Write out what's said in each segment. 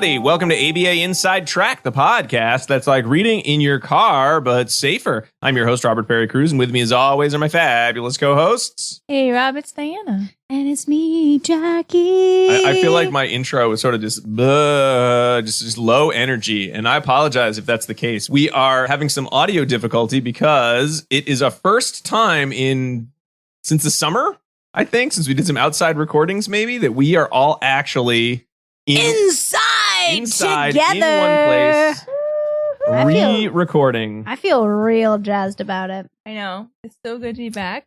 everybody. Welcome to ABA Inside Track, the podcast that's like reading in your car, but safer. I'm your host, Robert Perry Cruz, and with me as always are my fabulous co-hosts. Hey, Rob, it's Diana. And it's me, Jackie. I feel like my intro was sort of just low energy, and I apologize if that's the case. We are having some audio difficulty because it is a first time since the summer, I think, since we did some outside recordings maybe, that we are all actually inside together. In one place, re-recording. I feel real jazzed about it. I know. It's so good to be back.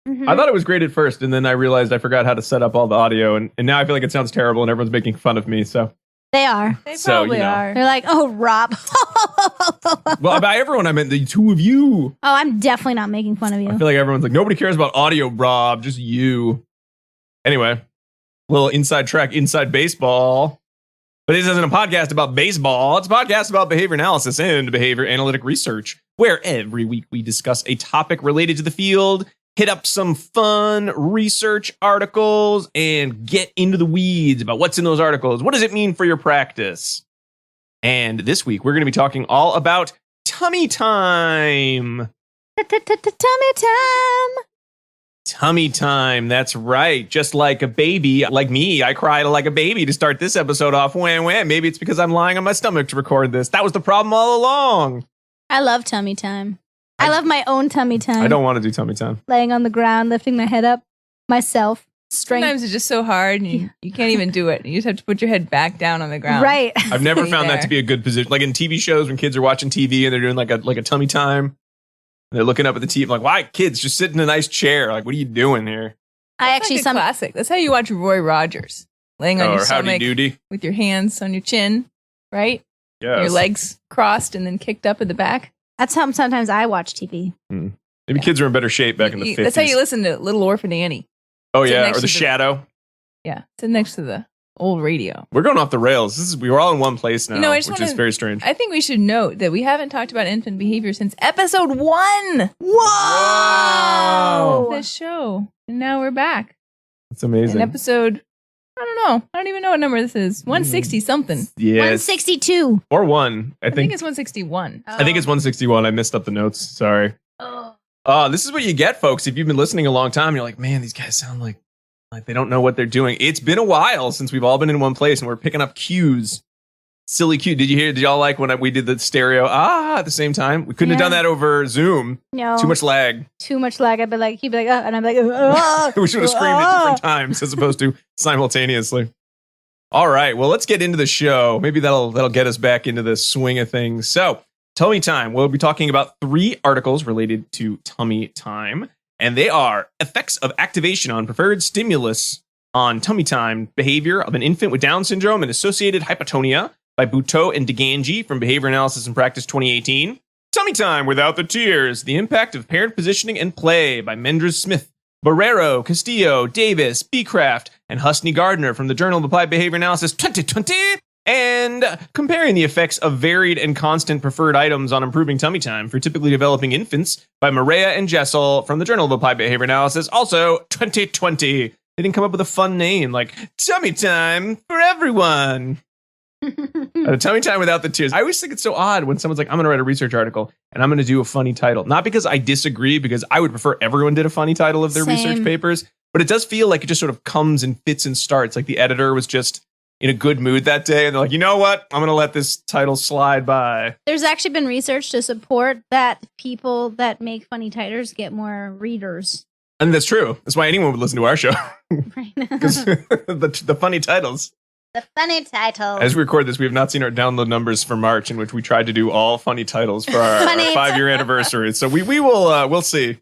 Mm-hmm. I thought it was great at first, and then I realized I forgot how to set up all the audio, and now I feel like it sounds terrible, and everyone's making fun of me, so. They are. They So, probably you know. are. They're like, oh, Rob. Well, by everyone, I meant the two of you. Oh, I'm definitely not making fun of I you. feel like everyone's like, nobody cares about audio, Rob, just you. Anyway, little inside track, inside baseball. But this isn't a podcast about baseball. It's a podcast about behavior analysis and behavior analytic research, where every week we discuss a topic related to the field, hit up some fun research articles, and get into the weeds about what's in those articles. What does it mean for your practice? And this week, we're going to be talking all about tummy time. Tummy time. Tummy time, that's right. Just like a baby, like me, I cried like a baby to start this episode off. Wham. Maybe it's because I'm lying on my stomach to record this. That was the problem all along. I love tummy time. I love my own tummy time. I don't want to do tummy time. Laying on the ground, lifting my head up, myself, strength. Sometimes it's just so hard and you can't even do it. You just have to put your head back down on the ground. Right. I've never Stay found that there. to be a good position. Like in TV shows when kids are watching TV and they're doing like a tummy time. They're looking up at the TV like, why kids just sit in a nice chair? Like, what are you doing here? I That's actually like a classic. That's how you watch Roy Rogers. Laying on your Or howdy stomach doody. with your hands on your chin, right? Yes. Your legs crossed and then kicked up at the back. That's how sometimes I watch TV. Maybe kids were in better shape back in the 50s. That's how you listen to Little Orphan Annie. Oh, sit yeah. next Or The to the- Shadow. Yeah. Sit next to the old radio. We're going off the rails. We're all in one place now, You know, I just which is wanna- very strange. I think we should note that we haven't talked about infant behavior since episode 1 Whoa! of this show. And now we're back. That's amazing. In episode, I don't know. I don't even know what number this is. 160 something. Yes. 162. Or one. I think it's 161. I think it's 161. I missed up the notes. Sorry. Oh. This is what you get, folks. If you've been listening a long time, you're like, man, these guys sound like they don't know what they're doing. It's been a while since we've all been in one place and we're picking up cues. Silly cue. Did y'all like when we did the stereo at the same time? We couldn't have done that over Zoom. No. Too much lag. Too much lag. He'd be like, and I'm like, We should have screamed at different times as opposed to simultaneously. All right. Well, let's get into the show. Maybe that'll get us back into the swing of things. So, tummy time. We'll be talking about 3 articles related to tummy time. And they are effects of activation on preferred stimulus on tummy time behavior of an infant with Down syndrome and associated hypotonia by Boutot and DiGangi from Behavior Analysis and Practice 2018. Tummy time without the tears. The impact of parent positioning and play by Mendres Smith, Barrero, Castillo, Davis, Beecraft, and Husney Gardner from the Journal of Applied Behavior Analysis 2020. And comparing the effects of varied and constant preferred items on improving tummy time for typically developing infants by Morea and Jessel from the Journal of Applied Behavior Analysis, also 2020. They didn't come up with a fun name like Tummy Time for Everyone. Tummy time without the tears. I always think it's so odd when someone's like, I'm going to write a research article and I'm going to do a funny title. Not because I disagree, because I would prefer everyone did a funny title of their research papers. But it does feel like it just sort of comes and fits and starts. Like the editor was just in a good mood that day. And they're like, you know what? I'm going to let this title slide by. There's actually been research to support that people that make funny titles get more readers. And that's true. That's why anyone would listen to our show. Right. Because the funny titles. The funny title. As we record this, we have not seen our download numbers for March, in which we tried to do all funny titles for our Funny 5-year anniversary. So we will we'll see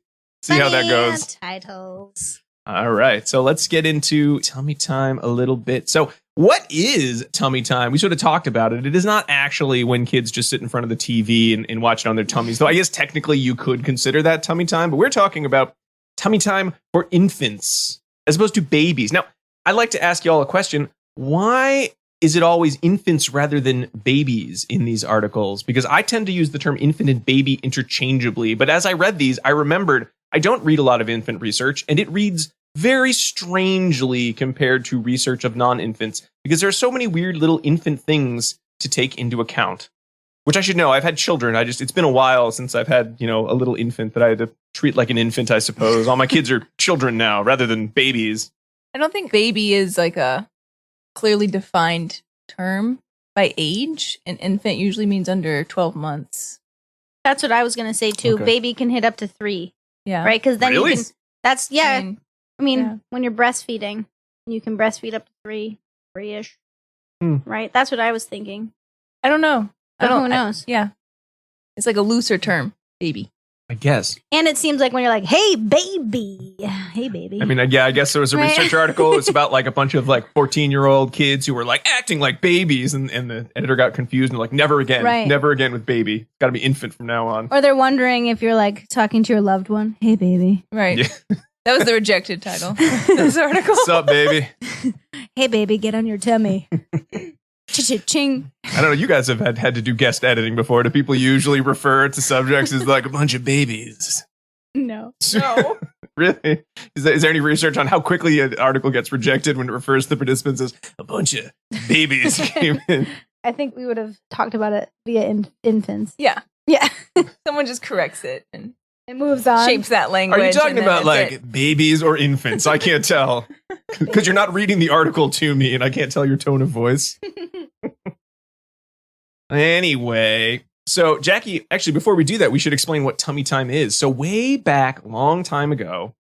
how that goes. Titles. All right, so let's get into tummy time a little bit. So what is tummy time? We sort of talked about it. It is not actually when kids just sit in front of the TV and watch it on their tummies, though I guess technically you could consider that tummy time, but we're talking about tummy time for infants as opposed to babies. Now, I'd like to ask you all a question. Why is it always infants rather than babies in these articles? Because I tend to use the term infant and baby interchangeably, but as I read these, I remembered I don't read a lot of infant research, and it reads very strangely compared to research of non-infants, because there are so many weird little infant things to take into account. Which I should know. I've had children. It's been a while since I've had, a little infant that I had to treat like an infant, I suppose. All my kids are children now rather than babies. I don't think baby is like a clearly defined term by age. An infant usually means under 12 months. That's what I was going to say, too. Okay. Baby can hit up to 3. Yeah. Right? Because then Really? you can... That's... Yeah. I mean, yeah. when you're breastfeeding, you can breastfeed up to 3-ish. Right? That's what I was thinking. I don't know. But who knows? Yeah. It's like a looser term, baby. I guess. And it seems like when you're like, hey, baby. Hey, baby. I mean, I guess there was a research article. It's about like a bunch of like 14-year-old kids who were like acting like babies. And the editor got confused and like, never again. Right. Never again with baby. Got to be infant from now on. Or they're wondering if you're like talking to your loved one. Hey, baby. Right. Yeah. That was the rejected title of this article. What's up, baby? Hey, baby, get on your tummy. Cha-cha-ching. I don't know. You guys have had to do guest editing before. Do people usually refer to subjects as like a bunch of babies? No. No. Really? Is there any research on how quickly an article gets rejected when it refers to the participants as a bunch of babies came in? I think we would have talked about it via infants. Yeah. Yeah. Someone just corrects it and It moves on. shapes that language. Are you talking and then about that's like it. babies or infants? I can't tell because you're not reading the article to me and I can't tell your tone of voice. Anyway, so Jackie, actually, before we do that, we should explain what tummy time is. So way back, long time ago,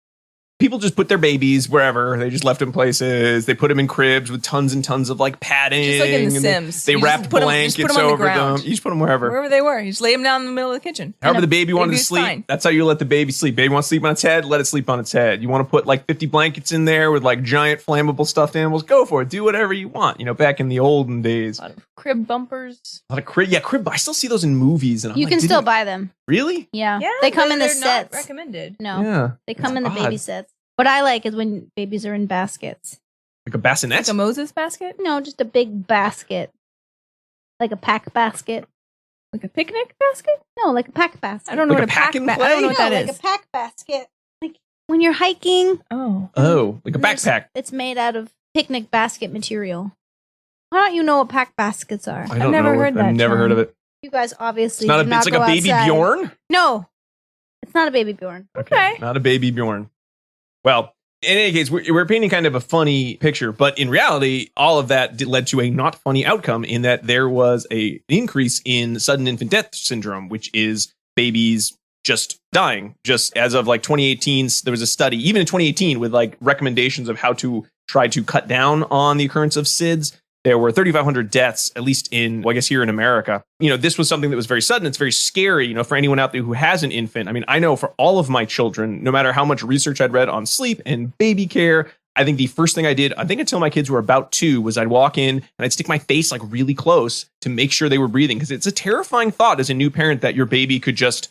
people just put their babies wherever. They just left them places. They put them in cribs with tons and tons of like padding. Just like in The and Sims. They You wrapped just put 'em- blankets just put 'em on the over them. ground. You just put them wherever They were. You just lay them down in the middle of the kitchen. However the baby wanted to baby's sleep, fine. that's how you let the baby sleep. Baby wants to sleep on its head, let it sleep on its head. You want to put like 50 blankets in there with like giant flammable stuffed animals, go for it. Do whatever you want. Back in the olden days. A lot of crib bumpers. A lot of crib. Yeah, crib. I still see those in movies. And I'm You like, can still didn't- buy them. Really? Yeah. Yeah, They come in the they're not sets. recommended. No. Yeah. They come in That's the baby odd. sets. What I like is when babies are in baskets. Like a bassinet? Like a Moses basket? No, just a big basket. Like a pack basket. Like a picnic basket? No, like a pack basket. I don't know Like what a a pack pack and basket. I don't know play? what that like is. a pack basket. Like when you're hiking. Oh. Oh, like a and there's- backpack. It's made out of picnic basket material. Why don't you know what pack baskets are? I don't never know. heard that I've never term. heard of it. You guys obviously It's not do a. not It's like go a baby outside. Bjorn. No, it's not a baby Bjorn. Okay. Not a baby Bjorn. Well, in any case, we're painting kind of a funny picture, but in reality, all of that led to a not funny outcome in that there was an increase in sudden infant death syndrome, which is babies just dying. Just as of like 2018, there was a study, even in 2018, with like recommendations of how to try to cut down on the occurrence of SIDS. There were 3,500 deaths, at least in, I guess, here in America. This was something that was very sudden. It's very scary, for anyone out there who has an infant. I mean, I know for all of my children, no matter how much research I'd read on sleep and baby care, I think the first thing I did, I think until my kids were about 2, was I'd walk in and I'd stick my face like really close to make sure they were breathing. Because it's a terrifying thought as a new parent that your baby could just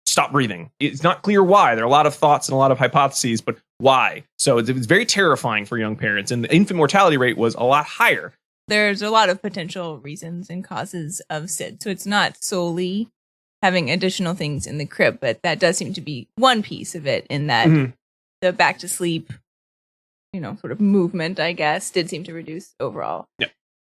stop breathing. It's not clear why. There are a lot of thoughts and a lot of hypotheses, but why? So it's very terrifying for young parents. And the infant mortality rate was a lot higher. There's a lot of potential reasons and causes of SID. So it's not solely having additional things in the crib, but that does seem to be one piece of it in that the back to sleep, sort of movement, I guess, did seem to reduce overall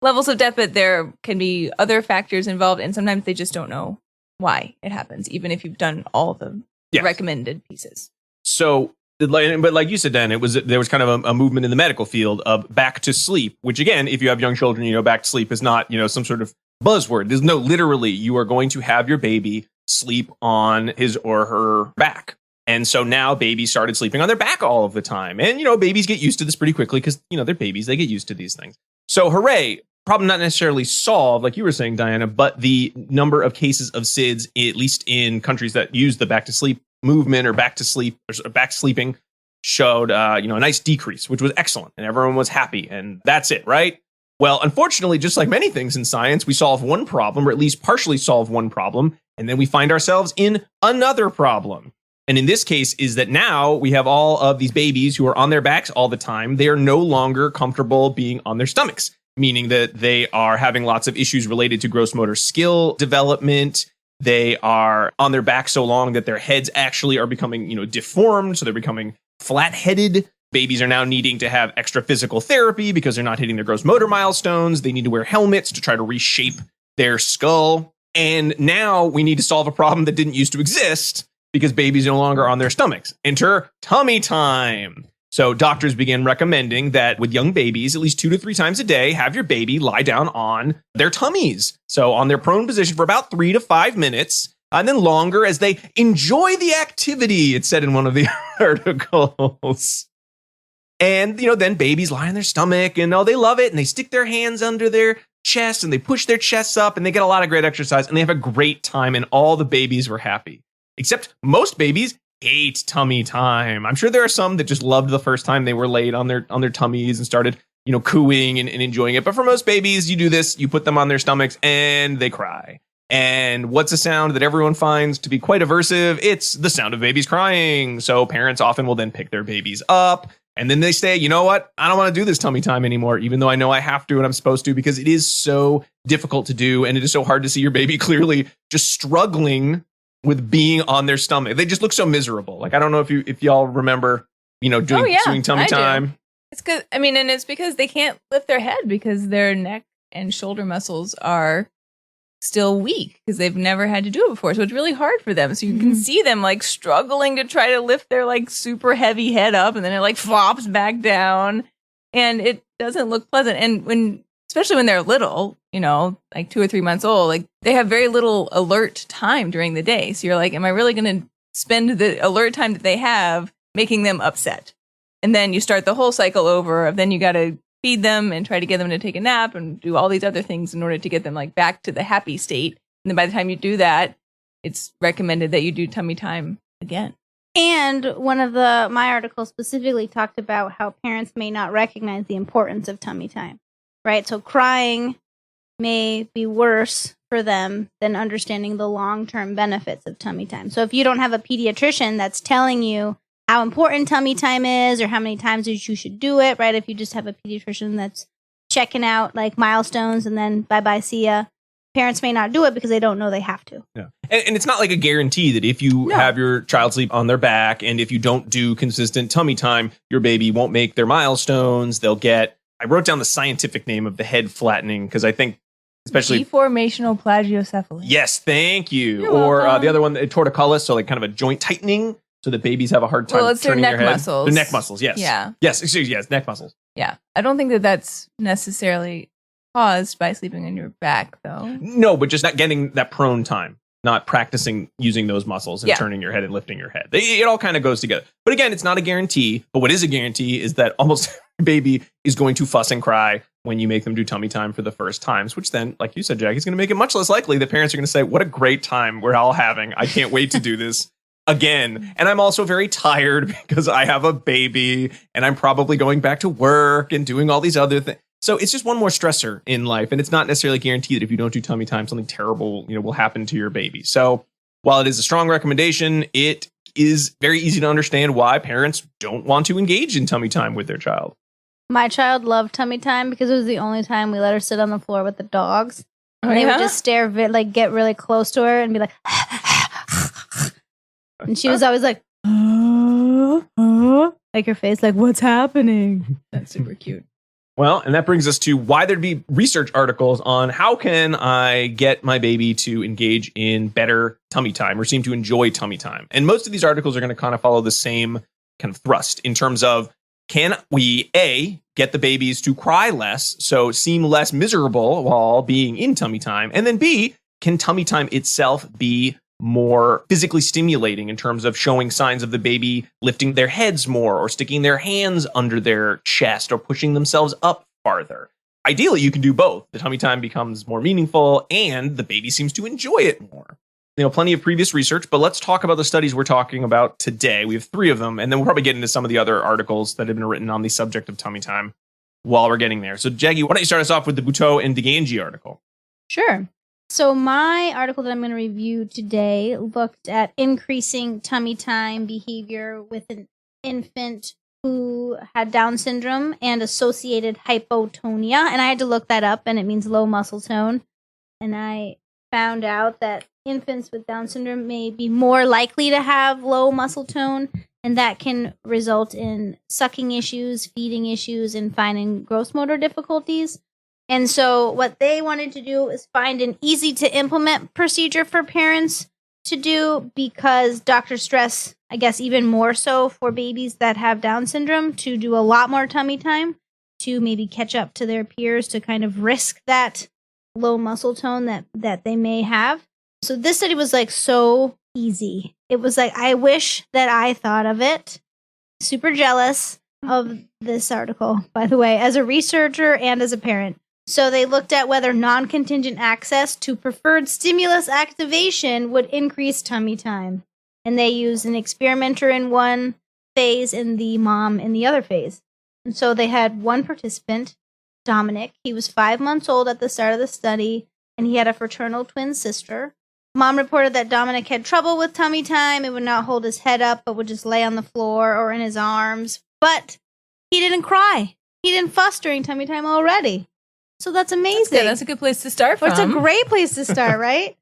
levels of death. But there can be other factors involved, and sometimes they just don't know why it happens, even if you've done all the recommended pieces. So, but like you said, Dan, there was kind of a movement in the medical field of back to sleep, which again, if you have young children, back to sleep is not, some sort of buzzword. There's no, literally, you are going to have your baby sleep on his or her back. And so now babies started sleeping on their back all of the time. And, babies get used to this pretty quickly because, they're babies. They get used to these things. So hooray. Problem not necessarily solved, like you were saying, Diana, but the number of cases of SIDS, at least in countries that use the back to sleep movement or back to sleep or back sleeping, showed a nice decrease, which was excellent, and everyone was happy, and that's it, right? Well, unfortunately, just like many things in science, we solve one problem, or at least partially solve one problem, and then we find ourselves in another problem. And in this case is that now we have all of these babies who are on their backs all the time. They are no longer comfortable being on their stomachs, meaning that they are having lots of issues related to gross motor skill development. They are on their back so long that their heads actually are becoming, deformed. So they're becoming flat-headed. Babies are now needing to have extra physical therapy because they're not hitting their gross motor milestones. They need to wear helmets to try to reshape their skull. And now we need to solve a problem that didn't used to exist because babies are no longer on their stomachs. Enter tummy time. So doctors begin recommending that with young babies, at least 2 to 3 times a day, have your baby lie down on their tummies. So on their prone position for about 3 to 5 minutes, and then longer as they enjoy the activity, it said in one of the articles. And, then babies lie on their stomach and they love it. And they stick their hands under their chest and they push their chests up and they get a lot of great exercise and they have a great time and all the babies were happy. Except most babies hate tummy time. I'm sure there are some that just loved the first time they were laid on their tummies and started, cooing and enjoying it. But for most babies, you do this, you put them on their stomachs and they cry. And what's a sound that everyone finds to be quite aversive? It's the sound of babies crying. So parents often will then pick their babies up and then they say, you know what? I don't want to do this tummy time anymore, even though I know I have to and I'm supposed to, because it is so difficult to do. And it is so hard to see your baby clearly just struggling with being on their stomach. They just look so miserable. Like, I don't know if y'all remember, doing tummy time. It's because, and it's because they can't lift their head because their neck and shoulder muscles are still weak because they've never had to do it before. So it's really hard for them. So you can see them like struggling to try to lift their like super heavy head up and then it like flops back down and it doesn't look pleasant. And especially when they're little, like 2 or 3 months old, like they have very little alert time during the day. So you're like, am I really going to spend the alert time that they have making them upset? And then you start the whole cycle over of then you got to feed them and try to get them to take a nap and do all these other things in order to get them like back to the happy state. And then by the time you do that, it's recommended that you do tummy time again. And one of my articles specifically talked about how parents may not recognize the importance of tummy time, right? So crying may be worse for them than understanding the long-term benefits of tummy time. So if you don't have a pediatrician that's telling you how important tummy time is or how many times you should do it, right? If you just have a pediatrician that's checking out like milestones and then bye-bye, see ya. Parents may not do it because they don't know they have to. Yeah. And it's not like a guarantee that if you have your child sleep on their back and if you don't do consistent tummy time, your baby won't make their milestones. I wrote down the scientific name of the head flattening because I think especially deformational plagiocephaly. Yes, thank you. You're or welcome. The other one, torticollis, so like kind of a joint tightening so that babies have a hard time it's turning their neck their head. muscles. Their neck muscles, yes. Yeah. Yes, excuse me, yes, neck muscles. Yeah. I don't think that that's necessarily caused by sleeping on your back, though. No, but just not getting that prone time, not practicing using those muscles and turning your head and lifting your head. It all kind of goes together. But again, it's not a guarantee. But what is a guarantee is that almost every baby is going to fuss and cry when you make them do tummy time for the first times, which then, like you said, Jack, is going to make it much less likely that parents are going to say, what a great time we're all having. I can't wait to do this again. And I'm also very tired because I have a baby and I'm probably going back to work and doing all these other things. So it's just one more stressor in life. And it's not necessarily guaranteed that if you don't do tummy time, something terrible, will happen to your baby. So while it is a strong recommendation, it is very easy to understand why parents don't want to engage in tummy time with their child. My child loved tummy time because it was the only time we let her sit on the floor with the dogs. And they would just stare, get really close to her and be like, and she was always like, like her face, like, what's happening? That's super cute. Well, and that brings us to why there'd be research articles on how can I get my baby to engage in better tummy time or seem to enjoy tummy time. And most of these articles are going to kind of follow the same kind of thrust in terms of, can we, A, get the babies to cry less, so seem less miserable while being in tummy time? And then B, can tummy time itself be more physically stimulating in terms of showing signs of the baby lifting their heads more or sticking their hands under their chest or pushing themselves up farther? Ideally, you can do both. The tummy time becomes more meaningful and the baby seems to enjoy it more. Plenty of previous research, but let's talk about the studies we're talking about today. We have 3 of them, and then we'll probably get into some of the other articles that have been written on the subject of tummy time while we're getting there. So, Jaggy, why don't you start us off with the Boutot and DiGangi article? Sure. So my article that I'm going to review today looked at increasing tummy time behavior with an infant who had Down syndrome and associated hypotonia. And I had to look that up, and it means low muscle tone. And I found out that infants with Down syndrome may be more likely to have low muscle tone and that can result in sucking issues, feeding issues, and fine and gross motor difficulties. And so what they wanted to do is find an easy to implement procedure for parents to do, because doctors stress, I guess, even more so for babies that have Down syndrome to do a lot more tummy time to maybe catch up to their peers, to kind of risk that low muscle tone that they may have. So this study was like so easy. It was like, I wish that I thought of it. Super jealous of this article, by the way, as a researcher and as a parent. So they looked at whether non-contingent access to preferred stimulus activation would increase tummy time. And they used an experimenter in one phase and the mom in the other phase. And so they had one participant, Dominic. He was 5 months old at the start of the study, and he had a fraternal twin sister. Mom reported that Dominic had trouble with tummy time and would not hold his head up, but would just lay on the floor or in his arms. But he didn't cry. He didn't fuss during tummy time already. So that's amazing. That's a good place to start from. It's a great place to start, right?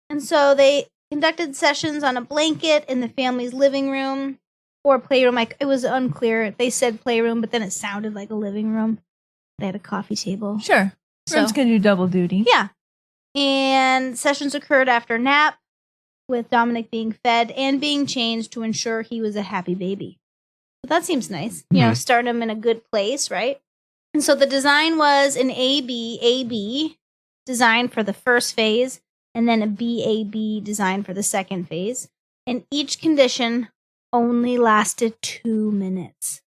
And so they conducted sessions on a blanket in the family's living room or playroom. Like, it was unclear. They said playroom, but then it sounded like a living room. They had a coffee table. Sure. Rooms can do double duty. Yeah. And sessions occurred after nap, with Dominic being fed and being changed to ensure he was a happy baby. So that seems nice. You know, starting him in a good place, right? And so the design was an AB design for the first phase, and then a BAB design for the second phase. And each condition only lasted 2 minutes.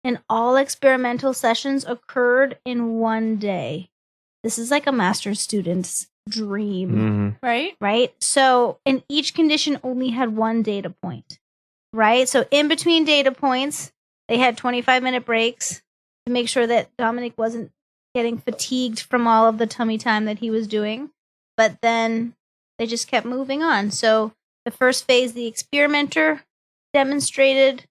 And all experimental sessions occurred in 1 day. This is like a master's student's dream, right? So, and each condition only had one data point, right? So in between data points, they had 25-minute breaks to make sure that Dominic wasn't getting fatigued from all of the tummy time that he was doing. But then they just kept moving on. So the first phase, the experimenter demonstrated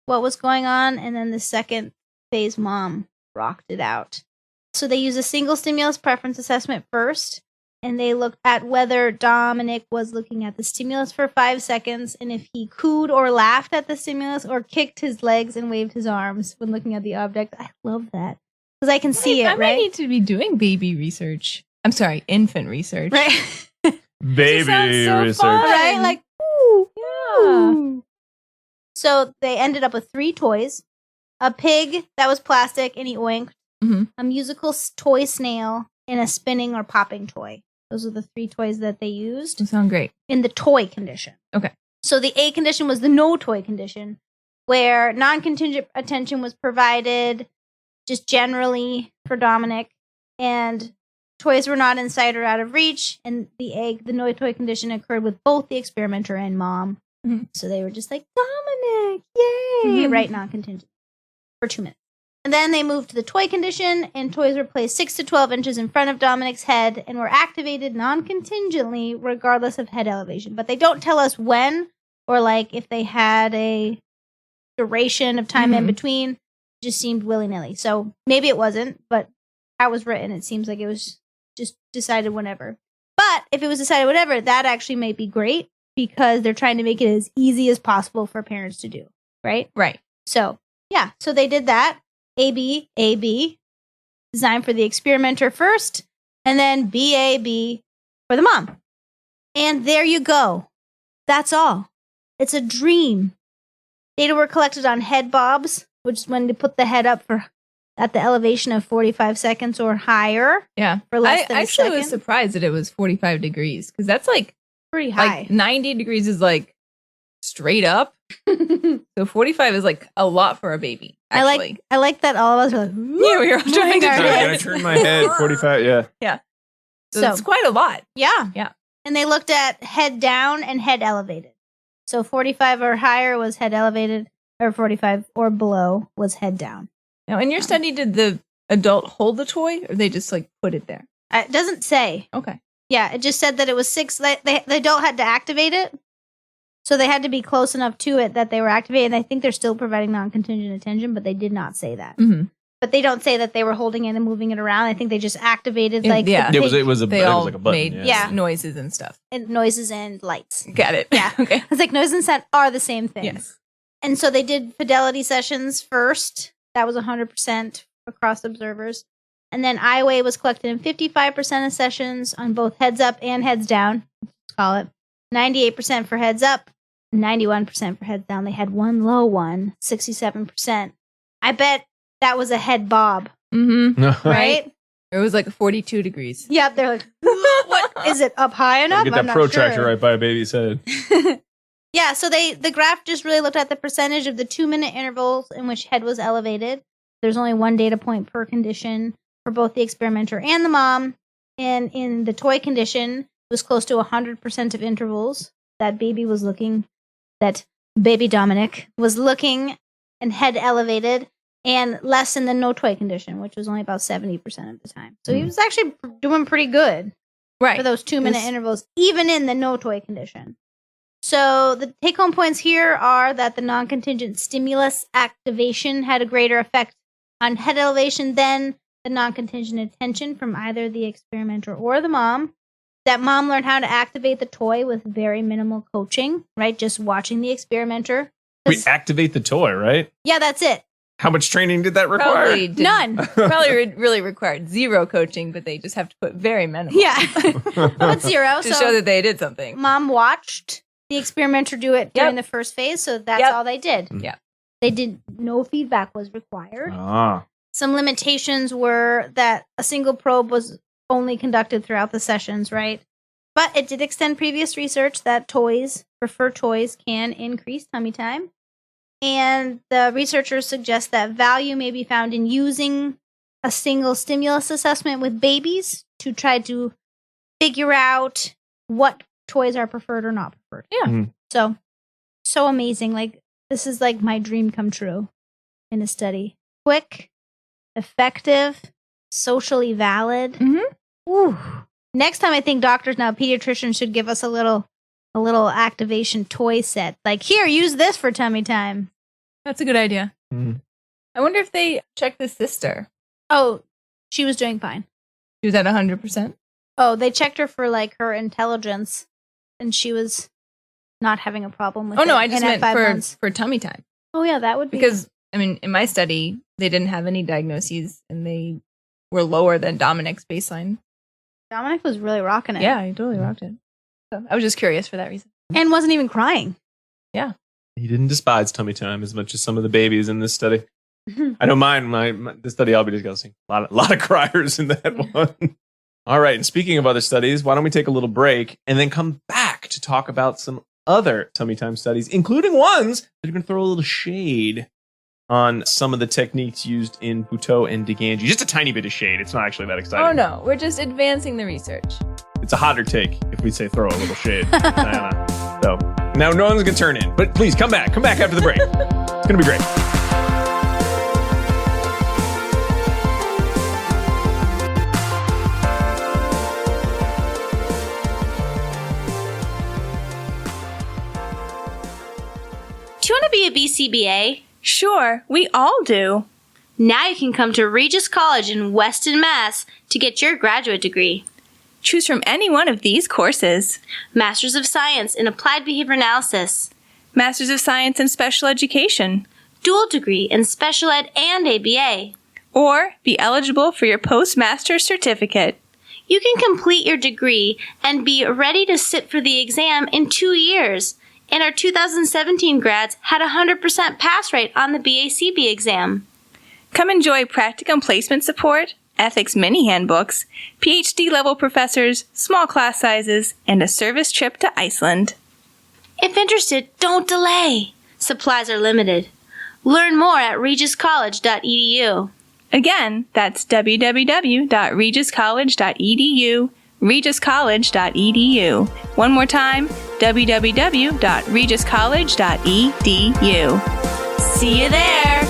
what was going on, and then the second phase, mom rocked it out. So they used a single stimulus preference assessment first, and they looked at whether Dominic was looking at the stimulus for 5 seconds, and if he cooed or laughed at the stimulus or kicked his legs and waved his arms when looking at the object. I love that, because I can see it, I right? might need to be doing baby research. I'm sorry, infant research. Right? Baby so research. fun. Right? Like, ooh, ooh. So they ended up with 3 toys. A pig that was plastic and he oinked. A musical toy snail, and a spinning or popping toy. Those are the 3 toys that they used. They sound great. In the toy condition. Okay. So the A condition was the no toy condition, where non-contingent attention was provided just generally for Dominic, and toys were not in sight or out of reach, and the no toy condition occurred with both the experimenter and mom. So they were just like, Dominic, yay! Right, non-contingent. For 2 minutes. And then they moved to the toy condition, and toys were placed 6 to 12 inches in front of Dominic's head and were activated non-contingently regardless of head elevation. But they don't tell us when, or like if they had a duration of time in between. It just seemed willy-nilly. So maybe it wasn't, but how it was written, it seems like it was just decided whenever. But if it was decided whenever, that actually might be great, because they're trying to make it as easy as possible for parents to do, right? Right. So, yeah, so they did that. AB, designed for the experimenter first, and then BAB for the mom. And there you go. That's all. It's a dream. Data were collected on head bobs, which is when they put the head up for at the elevation of 45 seconds or higher. Yeah. For less than a second. I was surprised that it was 45 degrees, because that's like pretty high. Like 90 degrees is like straight up. So 45 is like a lot for a baby. Actually. I like that all of us are like, yeah, we were trying our Can heads. I turn my head 45? Yeah. So it's quite a lot. Yeah. Yeah. And they looked at head down and head elevated. So 45 or higher was head elevated, or 45 or below was head down. Now, in your study, did the adult hold the toy, or they just like put it there? It doesn't say. Okay. Yeah, it just said that it was 6. The adult had to activate it. So they had to be close enough to it that they were activated. And I think they're still providing non-contingent attention, but they did not say that. But they don't say that they were holding it and moving it around. I think they just activated like yeah. the It was pig- it was like a button. made Yeah. noises and stuff. and noises and lights. Got it. Yeah. Okay. It's like noise and sound are the same thing. Yes. And so they did fidelity sessions first. That was 100% across observers. And then eye was collected in 55% of sessions on both heads up and heads down. Let's call it 98% for heads up, 91% for heads down. They had one low one, 67%. I bet that was a head bob. Mm-hmm. Right? It was like 42 degrees. Yep. They're like, what? Is it up high enough? Get that protractor right by a baby's head. Yeah, so the graph just really looked at the percentage of the 2-minute intervals in which head was elevated. There's only one data point per condition for both the experimenter and the mom. And in the toy condition, it was close to 100% of intervals that baby was looking, that baby Dominic was looking and head elevated, and less in the no toy condition, which was only about 70% of the time. So he was actually doing pretty good for those 2-minute intervals, even in the no toy condition. So the take-home points here are that the non-contingent stimulus activation had a greater effect on head elevation than the non-contingent attention from either the experimenter or the mom. That mom learned how to activate the toy with very minimal coaching, right? Just watching the experimenter. We activate the toy, right? Yeah, that's it. How much training did that require? Probably None. Probably really required zero coaching, but they just have to put very minimal. Yeah. What's zero? To show that they did something. Mom watched the experimenter do it during the first phase, so that's all they did. Yeah. They did, no feedback was required. Ah. Some limitations were that a single probe was only conducted throughout the sessions, right? But it did extend previous research that preferred toys can increase tummy time. And the researchers suggest that value may be found in using a single stimulus assessment with babies to try to figure out what toys are preferred or not preferred. Yeah. Mm-hmm. So amazing. Like, this is like my dream come true in a study. Quick, effective, socially valid. Mm-hmm. Ooh. Next time, I think doctors now, pediatricians should give us a little activation toy set. Like, here, use this for tummy time. That's a good idea. Mm. I wonder if they checked the sister. Oh, she was doing fine. She was at 100%. Oh, they checked her for like her intelligence, and she was not having a problem with it. Oh no, I just and at meant 5 months. for tummy time. Oh yeah, that would be Because I mean, in my study, they didn't have any diagnoses, and they were lower than Dominic's baseline. Dominic was really rocking it. Yeah, he totally rocked it. So I was just curious for that reason. And wasn't even crying. Yeah. He didn't despise tummy time as much as some of the babies in this study. I know mine, the study I'll be discussing. A lot of criers in that one. All right. And speaking of other studies, why don't we take a little break and then come back to talk about some other tummy time studies, including ones that are going to throw a little shade on some of the techniques used in Boutot and DiGangi. Just a tiny bit of shade. It's not actually that exciting. Oh no, we're just advancing the research. It's a hotter take if we say throw a little shade. So now no one's going to turn in. But please come back after the break. It's going to be great. Do you want to be a BCBA? Sure, we all do. Now you can come to Regis College in Weston, Mass. to get your graduate degree. Choose from any one of these courses. Masters of Science in Applied Behavior Analysis. Masters of Science in Special Education. Dual degree in Special Ed and ABA. Or be eligible for your postmaster's certificate. You can complete your degree and be ready to sit for the exam in 2 years. And our 2017 grads had a 100% pass rate on the BACB exam. Come enjoy practicum placement support, ethics mini handbooks, PhD level professors, small class sizes, and a service trip to Iceland. If interested, don't delay. Supplies are limited. Learn more at regiscollege.edu. Again, that's www.regiscollege.edu, regiscollege.edu. One more time, www.regiscollege.edu. See you there!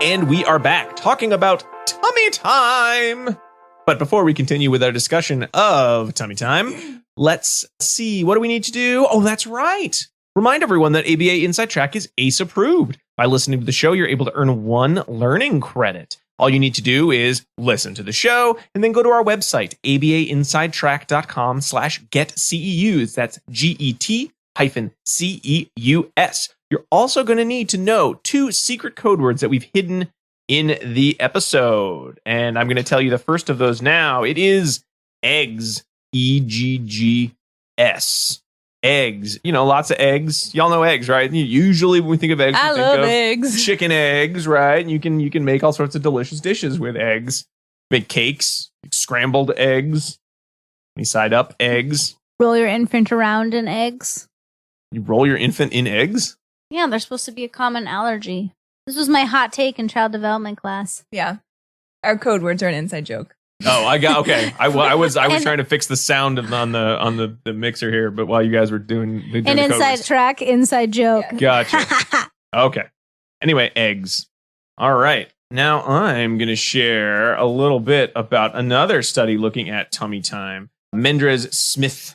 And we are back talking about tummy time. But before we continue with our discussion of tummy time, let's see, what do we need to do? Oh, that's right. Remind everyone that ABA Inside Track is ACE approved. By listening to the show, you're able to earn 1 learning credit. All you need to do is listen to the show and then go to our website, abainsidetrack.com/getceus. That's GET-CEUS. You're also going to need to know 2 secret code words that we've hidden in the episode. And I'm going to tell you the first of those now. It is eggs, EGGS. Eggs. Lots of eggs. Y'all know eggs, right? Usually when we think of eggs, I we think love of eggs. chicken eggs, right? And you can make all sorts of delicious dishes with eggs. Make cakes, scrambled eggs, side up eggs. Roll your infant around in eggs. You roll your infant in eggs? Yeah, they're supposed to be a common allergy. This was my hot take in child development class. Yeah. Our code words are an inside joke. Oh, I got okay. I was trying to fix the sound on the mixer here, but while you guys were doing An inside track, inside joke. Gotcha. Okay. Anyway, eggs. All right. Now I'm going to share a little bit about another study looking at tummy time. Mendres-Smith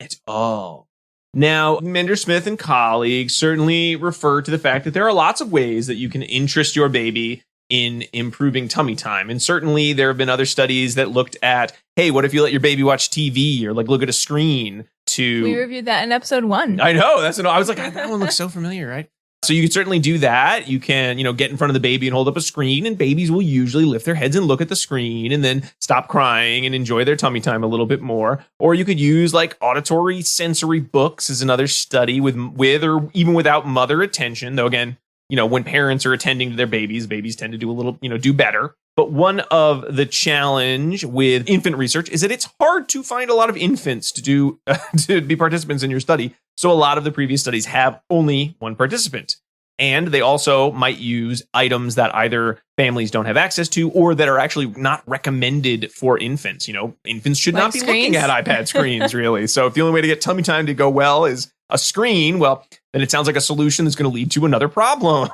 et al. Now, Mendres-Smith and colleagues certainly refer to the fact that there are lots of ways that you can interest your baby in improving tummy time. And certainly there have been other studies that looked at, hey, what if you let your baby watch TV or look at a screen to... We reviewed that in episode 1. I know. I was like, that one looks so familiar, right? So you can certainly do that. You can, get in front of the baby and hold up a screen, and babies will usually lift their heads and look at the screen and then stop crying and enjoy their tummy time a little bit more. Or you could use auditory sensory books as another study with or even without mother attention. Though again, when parents are attending to their babies tend to do a little, do better. But one of the challenge with infant research is that it's hard to find a lot of infants to be participants in your study. So a lot of the previous studies have only one participant. And they also might use items that either families don't have access to or that are actually not recommended for infants. Infants should not be looking at iPad screens, really. So if the only way to get tummy time to go well is a screen, well, then it sounds like a solution that's going to lead to another problem,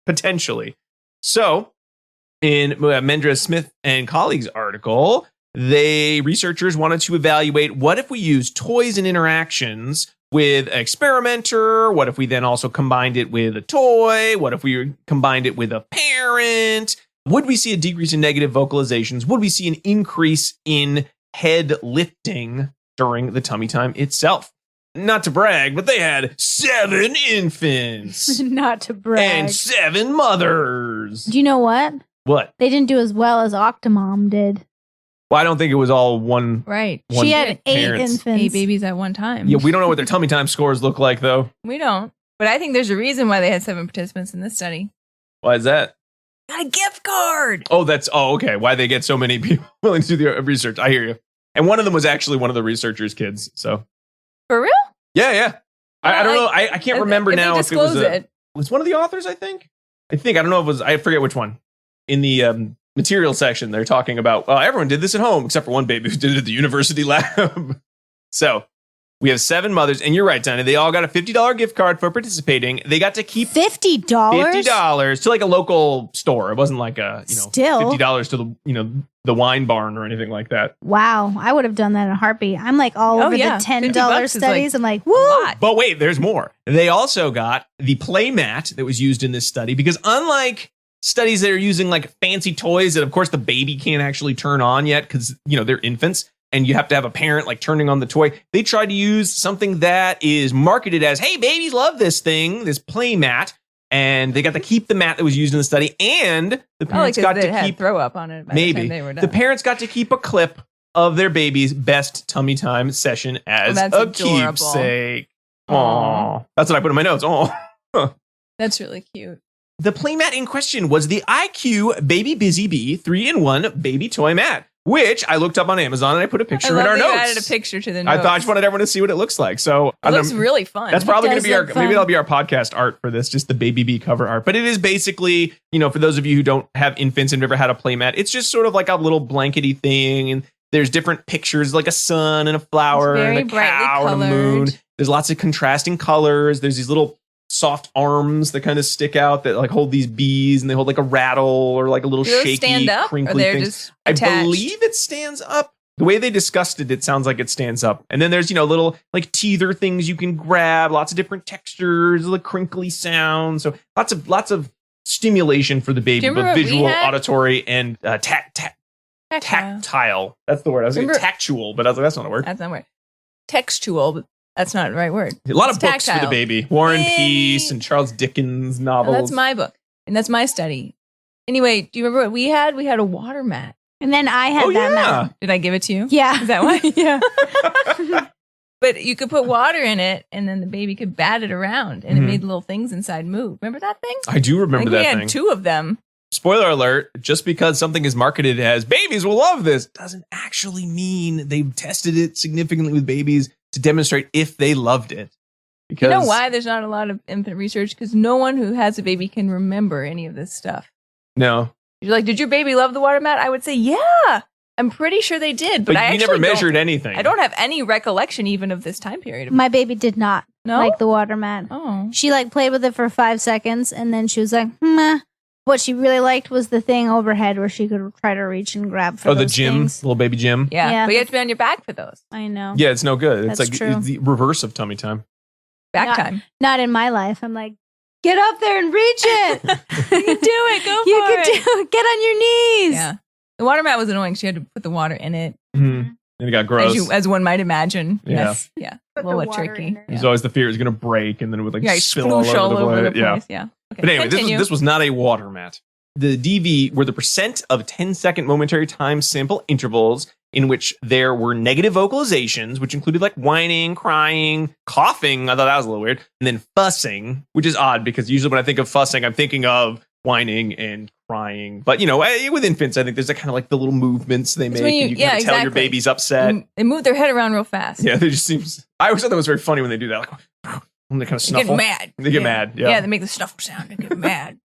potentially. So in Mendres-Smith and colleagues' article, researchers wanted to evaluate what if we use toys and interactions with an experimenter? What if we then also combined it with a toy? What if we combined it with a parent? Would we see a decrease in negative vocalizations? Would we see an increase in head lifting during the tummy time itself? Not to brag, but they had 7 infants. Not to brag. And 7 mothers. Do you know what? What? They didn't do as well as Octomom did. Well, I don't think it was all one. Right. She had 8 parents. infants. 8 babies at one time. Yeah, we don't know what their tummy time scores look like, though. We don't. But I think there's a reason why they had 7 participants in this study. Why is that? Got a gift card. Oh, okay. Why they get so many people willing to do the research. I hear you. And one of them was actually one of the researchers' kids. So. For real? Yeah. I don't know. I can't remember now if it was was one of the authors, I think. I don't know if it was, I forget which one. In the material section, they're talking about, everyone did this at home, except for one baby who did it at the university lab. So we have 7 mothers, and you're right, Tanya. They all got a $50 gift card for participating. They got to keep $50? $50 to a local store. It wasn't like Still. $50 to the wine barn or anything like that. Wow, I would have done that in a heartbeat. I'm all over the $10 studies. I'm like, woo! But wait, there's more. They also got the play mat that was used in this study, because unlike studies that are using fancy toys that of course the baby can't actually turn on yet because they're infants and you have to have a parent turning on the toy, they tried to use something that is marketed as, hey, babies love this thing, this play mat. And they got to keep the mat that was used in the study, and the parents got to keep throw up on it. By maybe the time they were done. the parents got to keep a clip of their baby's best tummy time session as a keepsake. Aww. That's what I put in my notes. Aww. That's really cute. The playmat in question was the IQ Baby Busy Bee 3-in-1 baby toy mat, which I looked up on Amazon and I put a picture in our notes. I added a picture to the notes. I just wanted everyone to see what it looks like. So it looks really fun. That's probably going to be maybe that'll be our podcast art for this, just the Baby Bee cover art. But it is basically, for those of you who don't have infants and never had a playmat, it's just sort of like a little blankety thing. And there's different pictures, like a sun and a flower and a cow and a moon. There's lots of contrasting colors. There's these little soft arms that kind of stick out that hold these bees, and they hold a rattle or a little shaky, stand up, crinkly or thing. just I attached? believe it stands up. The way they discussed it, it sounds like it stands up. And then there's, little teether things you can grab, lots of different textures, crinkly sounds. So lots of stimulation for the baby, Do you remember both what we visual, had? auditory, and tactile. That's the word. I was saying Remember- tactual, but I was like, that's not a word. That's not a word. Textual, but that's not the right word. A lot It's of books for the tactile. baby. War and Yay. Peace and Charles Dickens Oh, novels. that's my book, and that's my study. Anyway, do you remember what we had? We had a water mat. And then I had that mat. Did I give it to you? Yeah. Is that why? Yeah. But you could put water in it, and then the baby could bat it around, and it made little things inside move. Remember that thing? I do remember I think that we thing. had 2 of them. Spoiler alert, just because something is marketed as babies will love this doesn't actually mean they've tested it significantly with babies to demonstrate if they loved it. Because You know why there's not a lot of infant research? Because no one who has a baby can remember any of this stuff. No. You're like, did your baby love the water mat? I would say, yeah. I'm pretty sure they did, but But I you actually never measured don't, anything. I don't have any recollection even of this time period. My baby did not No? like the water mat. Oh. She like played with it for 5 seconds and then she was like, meh. What she really liked was the thing overhead where she could try to reach and grab for the those gym, things. little baby gym. Yeah. Yeah. But you have to be on your back for those. I know. Yeah, it's no good. It's That's like true. it's the reverse of tummy time. Back Not- time. Not in my life. I'm like, get up there and reach it. You can do it. Go for You it. can do it. Get on your knees. Yeah. The water mat was annoying. She had to put the water in it, Mm-hmm. And it got gross. as one might imagine. Yeah. Yes. Yeah. Put a little the bit water tricky. in it. There's always the fear it was going to break and then it would like Yeah, spill all sploosh over the place. Yeah. Yeah. Okay, But anyway, continue. this was not a water mat. The DV were the percent of 10-second momentary time sample intervals in which there were negative vocalizations, which included like whining, crying, coughing. I thought that was a little weird. And then fussing, which is odd because usually when I think of fussing, I'm thinking of whining and crying. But, with infants, I think there's that kind of like the little movements they make. when you- And you yeah, can tell your exactly. baby's upset. They move their head around real fast. Yeah, they just seems. I always thought that was very funny when they do that. Like, when they kind of They get snuffle. mad. They get mad, yeah. They make the snuffle sound. They get mad.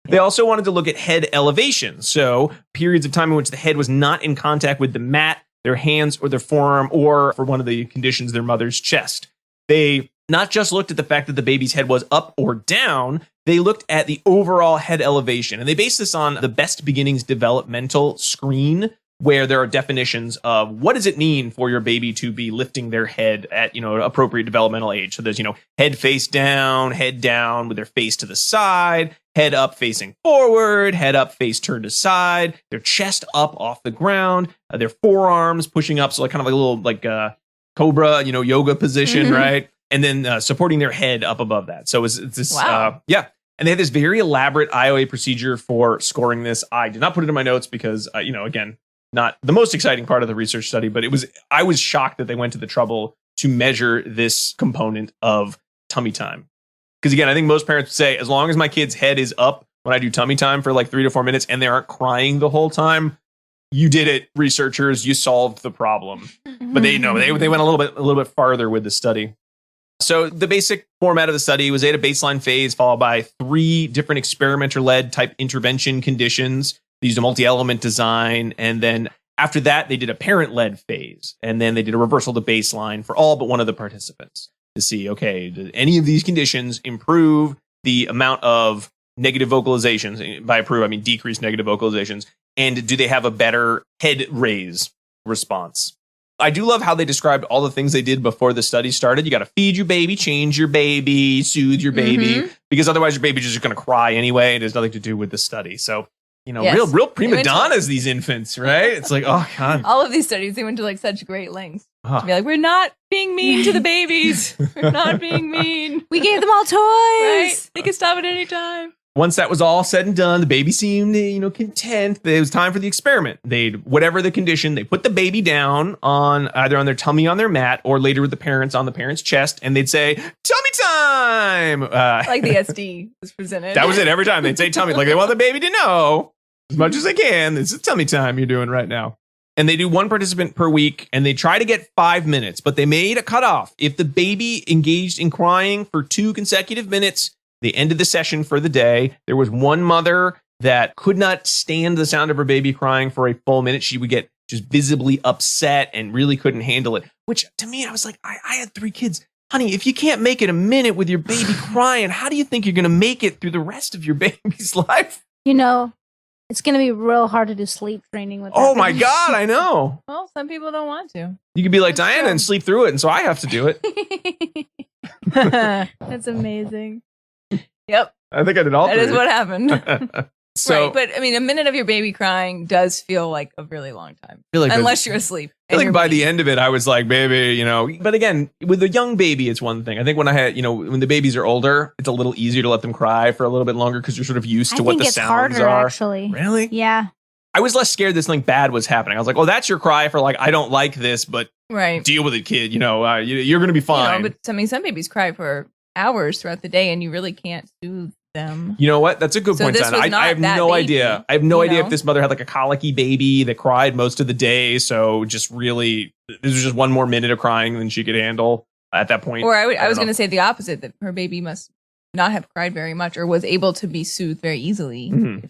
They also wanted to look at head elevation. So periods of time in which the head was not in contact with the mat, their hands or their forearm, or for one of the conditions, their mother's chest. They not just looked at the fact that the baby's head was up or down, they looked at the overall head elevation. And they based this on the Best Beginnings developmental screen, where there are definitions of what does it mean for your baby to be lifting their head at, appropriate developmental age. So there's, head face down with their face to the side, head up facing forward, head up face turned to side, their chest up off the ground, their forearms pushing up. So like kind of like a little like cobra, yoga position, Mhm. right? And then supporting their head up above that. So it's this, Wow. yeah. And they had this very elaborate IOA procedure for scoring this. I did not put it in my notes because, again, not the most exciting part of the research study, but I was shocked that they went to the trouble to measure this component of tummy time. Because again, I think most parents would say, as long as my kid's head is up when I do tummy time for like 3 to 4 minutes and they aren't crying the whole time, you did it, researchers, you solved the problem. But they went a little bit farther with the study. So the basic format of the study was they had a baseline phase followed by 3 different experimenter-led type intervention conditions. They used a multi-element design. And then after that, they did a parent-led phase. And then they did a reversal to baseline for all but one of the participants to see, okay, did any of these conditions improve the amount of negative vocalizations? By improve, I mean decreased negative vocalizations. And do they have a better head raise response? I do love how they described all the things they did before the study started. You got to feed your baby, change your baby, soothe your baby, because otherwise your baby's just going to cry anyway. It has nothing to do with the study. So, Yes. real prima They went to- donnas, these infants, right? It's like, oh, God. All of these studies, they went to like such great lengths Ah. to be like, we're not being mean to the babies. We're not being mean. We gave them all toys. Right? They can stop at any time. Once that was all said and done, the baby seemed, content. It was time for the experiment. Whatever the condition, they put the baby down on either on their tummy on their mat or later with the parents on the parent's chest, and they'd say, "Tummy time." Like the SD was presented. That was it every time. They'd say tummy. Like they want the baby to know as much as they can. This is tummy time you're doing right now. And they do 1 participant per week, and they try to get 5 minutes, but they made a cutoff. If the baby engaged in crying for 2 consecutive minutes, they ended the session for the day. There was one mother that could not stand the sound of her baby crying for a full minute. She would get just visibly upset and really couldn't handle it, which to me, I was like, I had 3 kids. Honey, if you can't make it a minute with your baby crying, how do you think you're going to make it through the rest of your baby's life? It's going to be real hard to do sleep training with that. Oh my God, I know. Well, some people don't want to. You could be like That's Diana true. and sleep through it, and so I have to do it. That's amazing. Yep. I think I did all That three. is what happened. So, right, but I mean, a minute of your baby crying does feel like a really long time, feel like unless you're asleep. I feel and like by you're the end of it, I was like, baby, but again, with a young baby, it's one thing. I think when I had, when the babies are older, it's a little easier to let them cry for a little bit longer because you're sort of used to what the sounds harder, are. Actually. Really? Yeah. I was less scared that something bad was happening. I was like, oh, that's your cry for like, I don't like this, but right, deal with it, kid. You're going to be fine. but I mean, some babies cry for hours throughout the day and you really can't soothe them. You know what? That's a good point, this Sana. was I have not no that idea. baby, I have no idea know? if this mother had like a colicky baby that cried most of the day. So just really, this was just one more minute of crying than she could handle at that point. Or I was don't going to say the opposite, that her baby must not have cried very much or was able to be soothed very easily Mhm.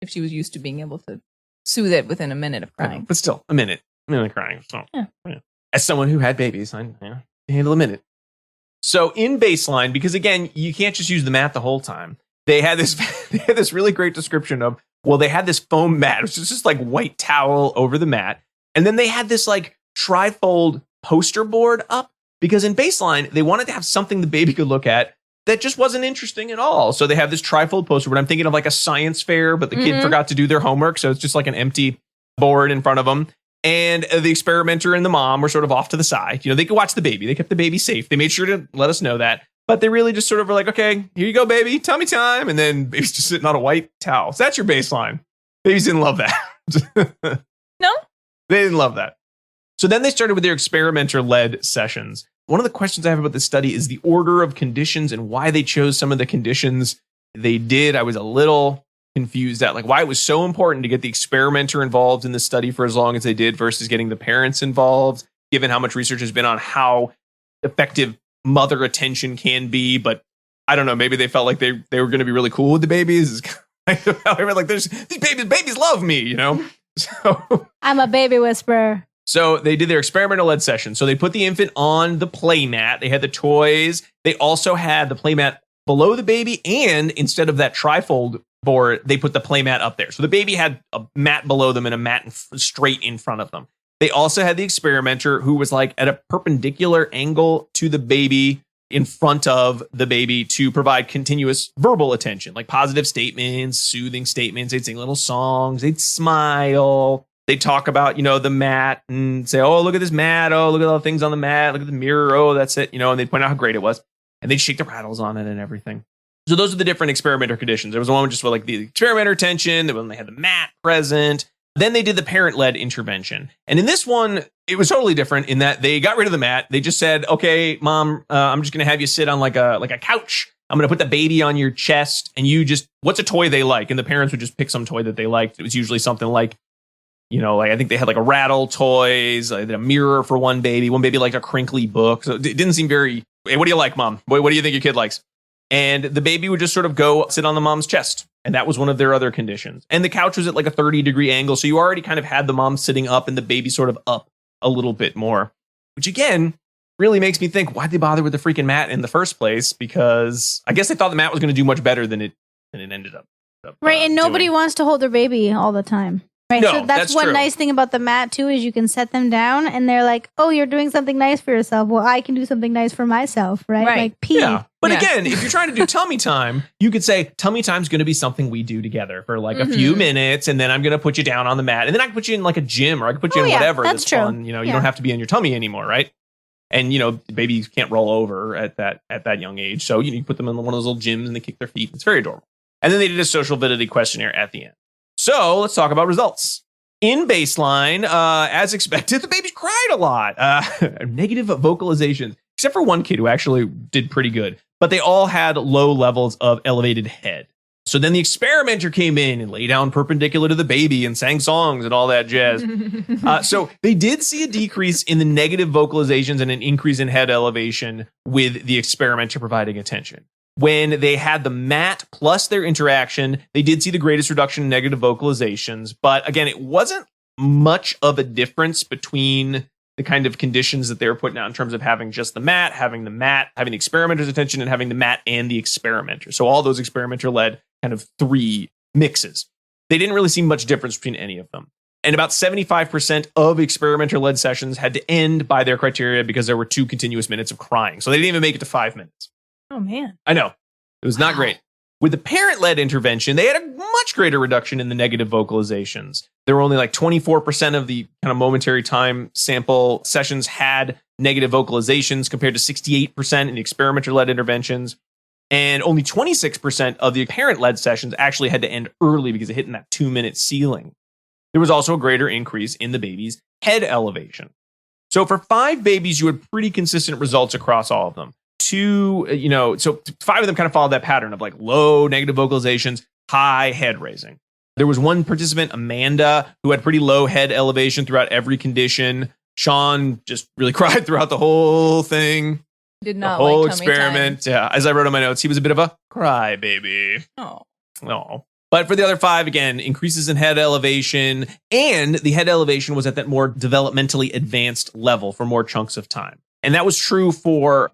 if she was used to being able to soothe it within a minute of crying. But still, a minute of crying. So, Yeah. As someone who had babies, I handle a minute. So in baseline, because again, you can't just use the mat the whole time. They had this really great description of, they had this foam mat, which is just like white towel over the mat. And then they had this like trifold poster board up because in baseline, they wanted to have something the baby could look at that just wasn't interesting at all. So they have this trifold poster board. I'm thinking of like a science fair, but the kid forgot to do their homework. So it's just like an empty board in front of them. And the experimenter and the mom were sort of off to the side. They could watch the baby. They kept the baby safe. They made sure to let us know that. But they really just sort of were like, okay, here you go, baby. Tummy time. And then baby's just sitting on a white towel. So that's your baseline. Babies didn't love that. No? They didn't love that. So then they started with their experimenter-led sessions. One of the questions I have about this study is the order of conditions and why they chose some of the conditions they did. I was a little confused at like why it was so important to get the experimenter involved in the study for as long as they did versus getting the parents involved, given how much research has been on how effective mother attention can be. But I don't know, maybe they felt like they were going to be really cool with the babies. Kind of how they were like, there's these babies love me, So I'm a baby whisperer. So they did their experimental-led session. So they put the infant on the play mat. They had the toys. They also had the play mat below the baby. And instead of that trifold board, they put the play mat up there. So the baby had a mat below them and a mat straight in front of them. They also had the experimenter who was like at a perpendicular angle to the baby in front of the baby to provide continuous verbal attention, like positive statements, soothing statements. They'd sing little songs. They'd smile. They talk about, the mat and say, oh, look at this mat. Oh, look at all the things on the mat. Look at the mirror. Oh, that's it. And they'd point out how great it was. And they'd shake the rattles on it and everything. So those are the different experimenter conditions. There was one just for like the experimenter attention. The one they had the mat present. Then they did the parent-led intervention. And in this one, it was totally different in that they got rid of the mat. They just said, okay, mom, I'm just going to have you sit on like a couch. I'm going to put the baby on your chest and what's a toy they like? And the parents would just pick some toy that they liked. It was usually something like, I think they had like a rattle toys, a mirror for one baby. One baby liked a crinkly book. So it didn't seem very, hey, what do you like, mom? What do you think your kid likes? And the baby would just sort of go sit on the mom's chest. And that was one of their other conditions. And the couch was at like a 30-degree angle. So you already kind of had the mom sitting up and the baby sort of up a little bit more, which again, really makes me think, why'd they bother with the freaking mat in the first place? Because I guess they thought the mat was going to do much better than it ended up. Right. And nobody doing. wants to hold their baby all the time. Right. No, So that's one true. nice thing about the mat too is you can set them down and they're like, oh, you're doing something nice for yourself. Well, I can do something nice for myself. Right. Right. Like pee. Yeah. But Yeah. again, if you're trying to do tummy time, you could say tummy time's going to be something we do together for like a few minutes. And then I'm going to put you down on the mat. And then I can put you in like a gym or I can put you Oh, in yeah, whatever. that's true. Fun. You don't have to be on your tummy anymore. Right. And, babies can't roll over at that young age. So you put them in one of those little gyms and they kick their feet. It's very adorable. And then they did a social validity questionnaire at the end. So let's talk about results. In baseline, as expected, the babies cried a lot. Negative vocalizations, except for one kid who actually did pretty good. But they all had low levels of elevated head. So then the experimenter came in and lay down perpendicular to the baby and sang songs and all that jazz. So they did see a decrease in the negative vocalizations and an increase in head elevation with the experimenter providing attention. When they had the mat plus their interaction, they did see the greatest reduction in negative vocalizations. But again, it wasn't much of a difference between the kind of conditions that they were putting out in terms of having just the mat, having the experimenter's attention, and having the mat and the experimenter. So all those experimenter-led kind of three mixes. They didn't really see much difference between any of them. And about 75% of experimenter-led sessions had to end by their criteria because there were 2 continuous minutes of crying. So they didn't even make it to 5 minutes. Oh, man. I know. It was not great. With the parent-led intervention, they had a much greater reduction in the negative vocalizations. There were only like 24% of the kind of momentary time sample sessions had negative vocalizations compared to 68% in the experimenter-led interventions. And only 26% of the parent-led sessions actually had to end early because of hitting that 2-minute ceiling. There was also a greater increase in the baby's head elevation. So for 5 babies, you had pretty consistent results across all of them. 2, so 5 of them kind of followed that pattern of like low negative vocalizations, high head raising. There was one participant, Amanda, who had pretty low head elevation throughout every condition. Sean just really cried throughout the whole thing. Did not the whole like tummy experiment. time. Yeah, as I wrote in my notes, he was a bit of a cry baby. Oh. No. But for the other 5, again, increases in head elevation, and the head elevation was at that more developmentally advanced level for more chunks of time. And that was true for,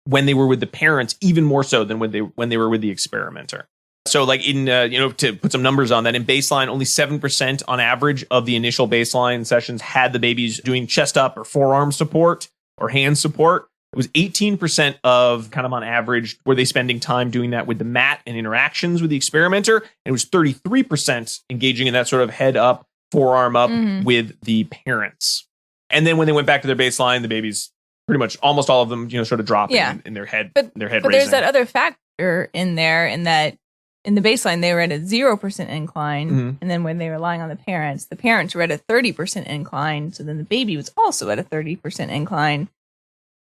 when they were with the parents, even more so than when they were with the experimenter. So like in, to put some numbers on that, in baseline, only 7% on average of the initial baseline sessions had the babies doing chest up or forearm support or hand support. It was 18% of kind of on average were they spending time doing that with the mat and interactions with the experimenter. And it was 33% engaging in that sort of head up, forearm up with the parents. And then when they went back to their baseline, the babies pretty much almost all of them, sort of dropping in their head, but raising. There's that other factor in there in that in the baseline, they were at a 0% incline. And then when they were relying on the parents were at a 30% incline. So then the baby was also at a 30% incline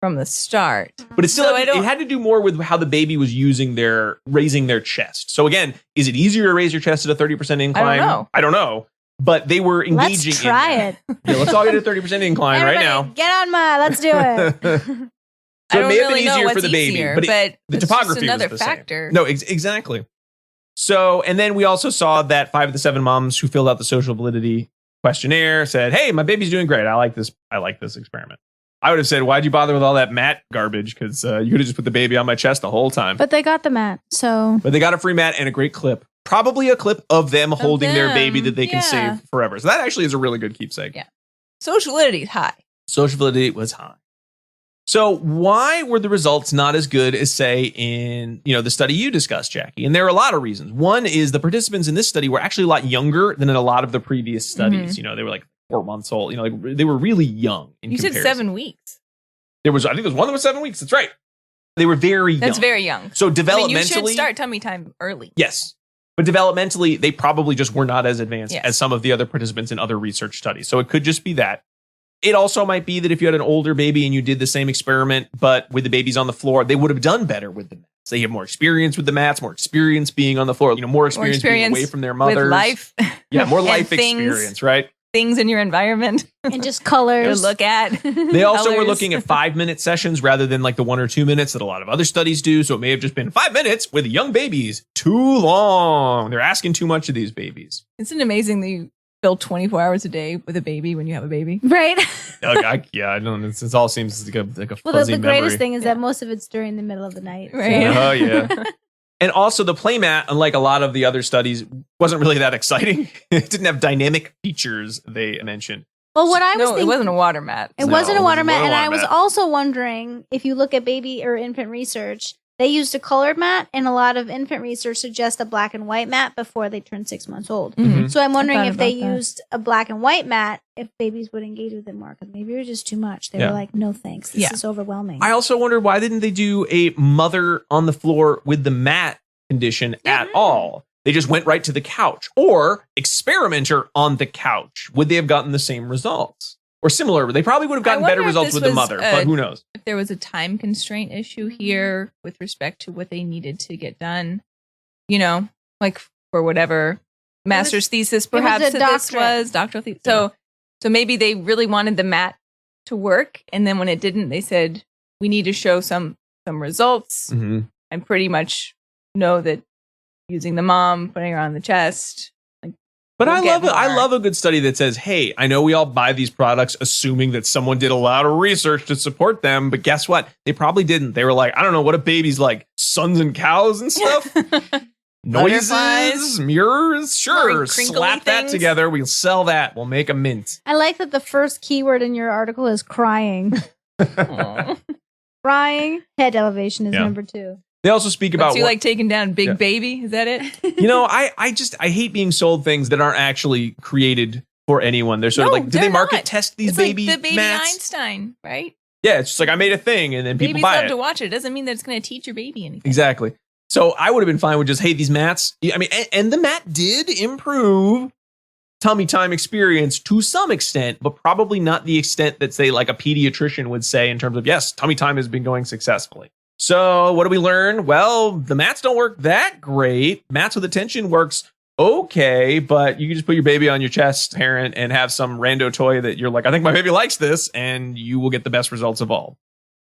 from the start. But it's still, it had to do more with how the baby was raising their chest. So again, is it easier to raise your chest at a 30% incline? I don't know. But they were engaging. Let's try it. Yeah, let's all get a 30% incline right now. Get on let's do it. So it may have been easier for the baby, but the topography another was the factor. Same. No, exactly. So, and then we also saw that 5 of the 7 moms who filled out the social validity questionnaire said, "Hey, my baby's doing great. I like this experiment." I would have said, "Why'd you bother with all that mat garbage? Because you could have just put the baby on my chest the whole time." But they got the mat, so. But they got a free mat and a great clip. Probably a clip of them holding their baby that they can save forever. So that actually is a really good keepsake. Yeah. Social validity is high. Social validity was high. So why were the results not as good as, say, in the study you discussed, Jackie? And there are a lot of reasons. One is the participants in this study were actually a lot younger than in a lot of the previous studies. They were like 4 months old. They were really young. In comparison. Said 7 weeks. I think there was one that was 7 weeks. That's right. They were very young. That's very young. So developmentally, you should start tummy time early. Yes. But developmentally, they probably just were not as advanced as some of the other participants in other research studies. So it could just be that. It also might be that if you had an older baby and you did the same experiment, but with the babies on the floor, they would have done better with the mats. They have more experience with the mats, more experience being on the floor, more experience being away from their mothers. With life. Yeah, more life experience, right? Things in your environment. And just colors. To look at. They also were looking at 5-minute sessions rather than like the 1 or 2 minutes that a lot of other studies do. So it may have just been 5 minutes with young babies. Too long. They're asking too much of these babies. Isn't it amazing that you fill 24 hours a day with a baby when you have a baby? Right. I don't know. It all seems like a fuzzy Well, the memory. greatest thing is that most of it's during the middle of the night. Right. Oh, yeah. And also the playmat, unlike a lot of the other studies, wasn't really that exciting. It didn't have dynamic features they mentioned. Well, what I was thinking, it wasn't a water mat. It wasn't a water mat. And I was also wondering, if you look at baby or infant research, they used a colored mat, and a lot of infant research suggests a black and white mat before they turn 6 months old. So I'm wondering if they used a black and white mat, if babies would engage with it more, because maybe it was just too much. They were like, no thanks, this is overwhelming. I also wondered, why didn't they do a mother on the floor with the mat condition at all? They just went right to the couch, or experimenter on the couch. Would they have gotten the same results or similar? They probably would have gotten better results with the mother, but who knows? If there was a time constraint issue here with respect to what they needed to get done, like for whatever master's thesis, perhaps this was doctoral thesis. So maybe they really wanted the mat to work, and then when it didn't, they said, we need to show some results, and pretty much know that using the mom, putting her on the chest. But I love a good study that says, hey, I know we all buy these products assuming that someone did a lot of research to support them, but guess what? They probably didn't. They were like, I don't know, what a baby's like, sons and cows and stuff? Noises, mirrors, sure, slap that together. We'll sell that. We'll make a mint. I like that the first keyword in your article is crying. Crying. Head elevation is number 2. They also speak about So you like taking down Big Baby? Is that it? I hate being sold things that aren't actually created for anyone. They're sort of like, did they market test these it's baby like the baby mats? Einstein, right? Yeah, it's just like I made a thing and then people Babies buy love it. to watch it. It doesn't mean that it's going to teach your baby anything. Exactly. So I would have been fine with just, hey, these mats. I mean, and the mat did improve tummy time experience to some extent, but probably not the extent that, say, like a pediatrician would say in terms of, yes, tummy time has been going successfully. So what do we learn? Well, the mats don't work that great. Mats with attention works okay, but you can just put your baby on your chest, parent, and have some rando toy that you're like, I think my baby likes this, and you will get the best results of all.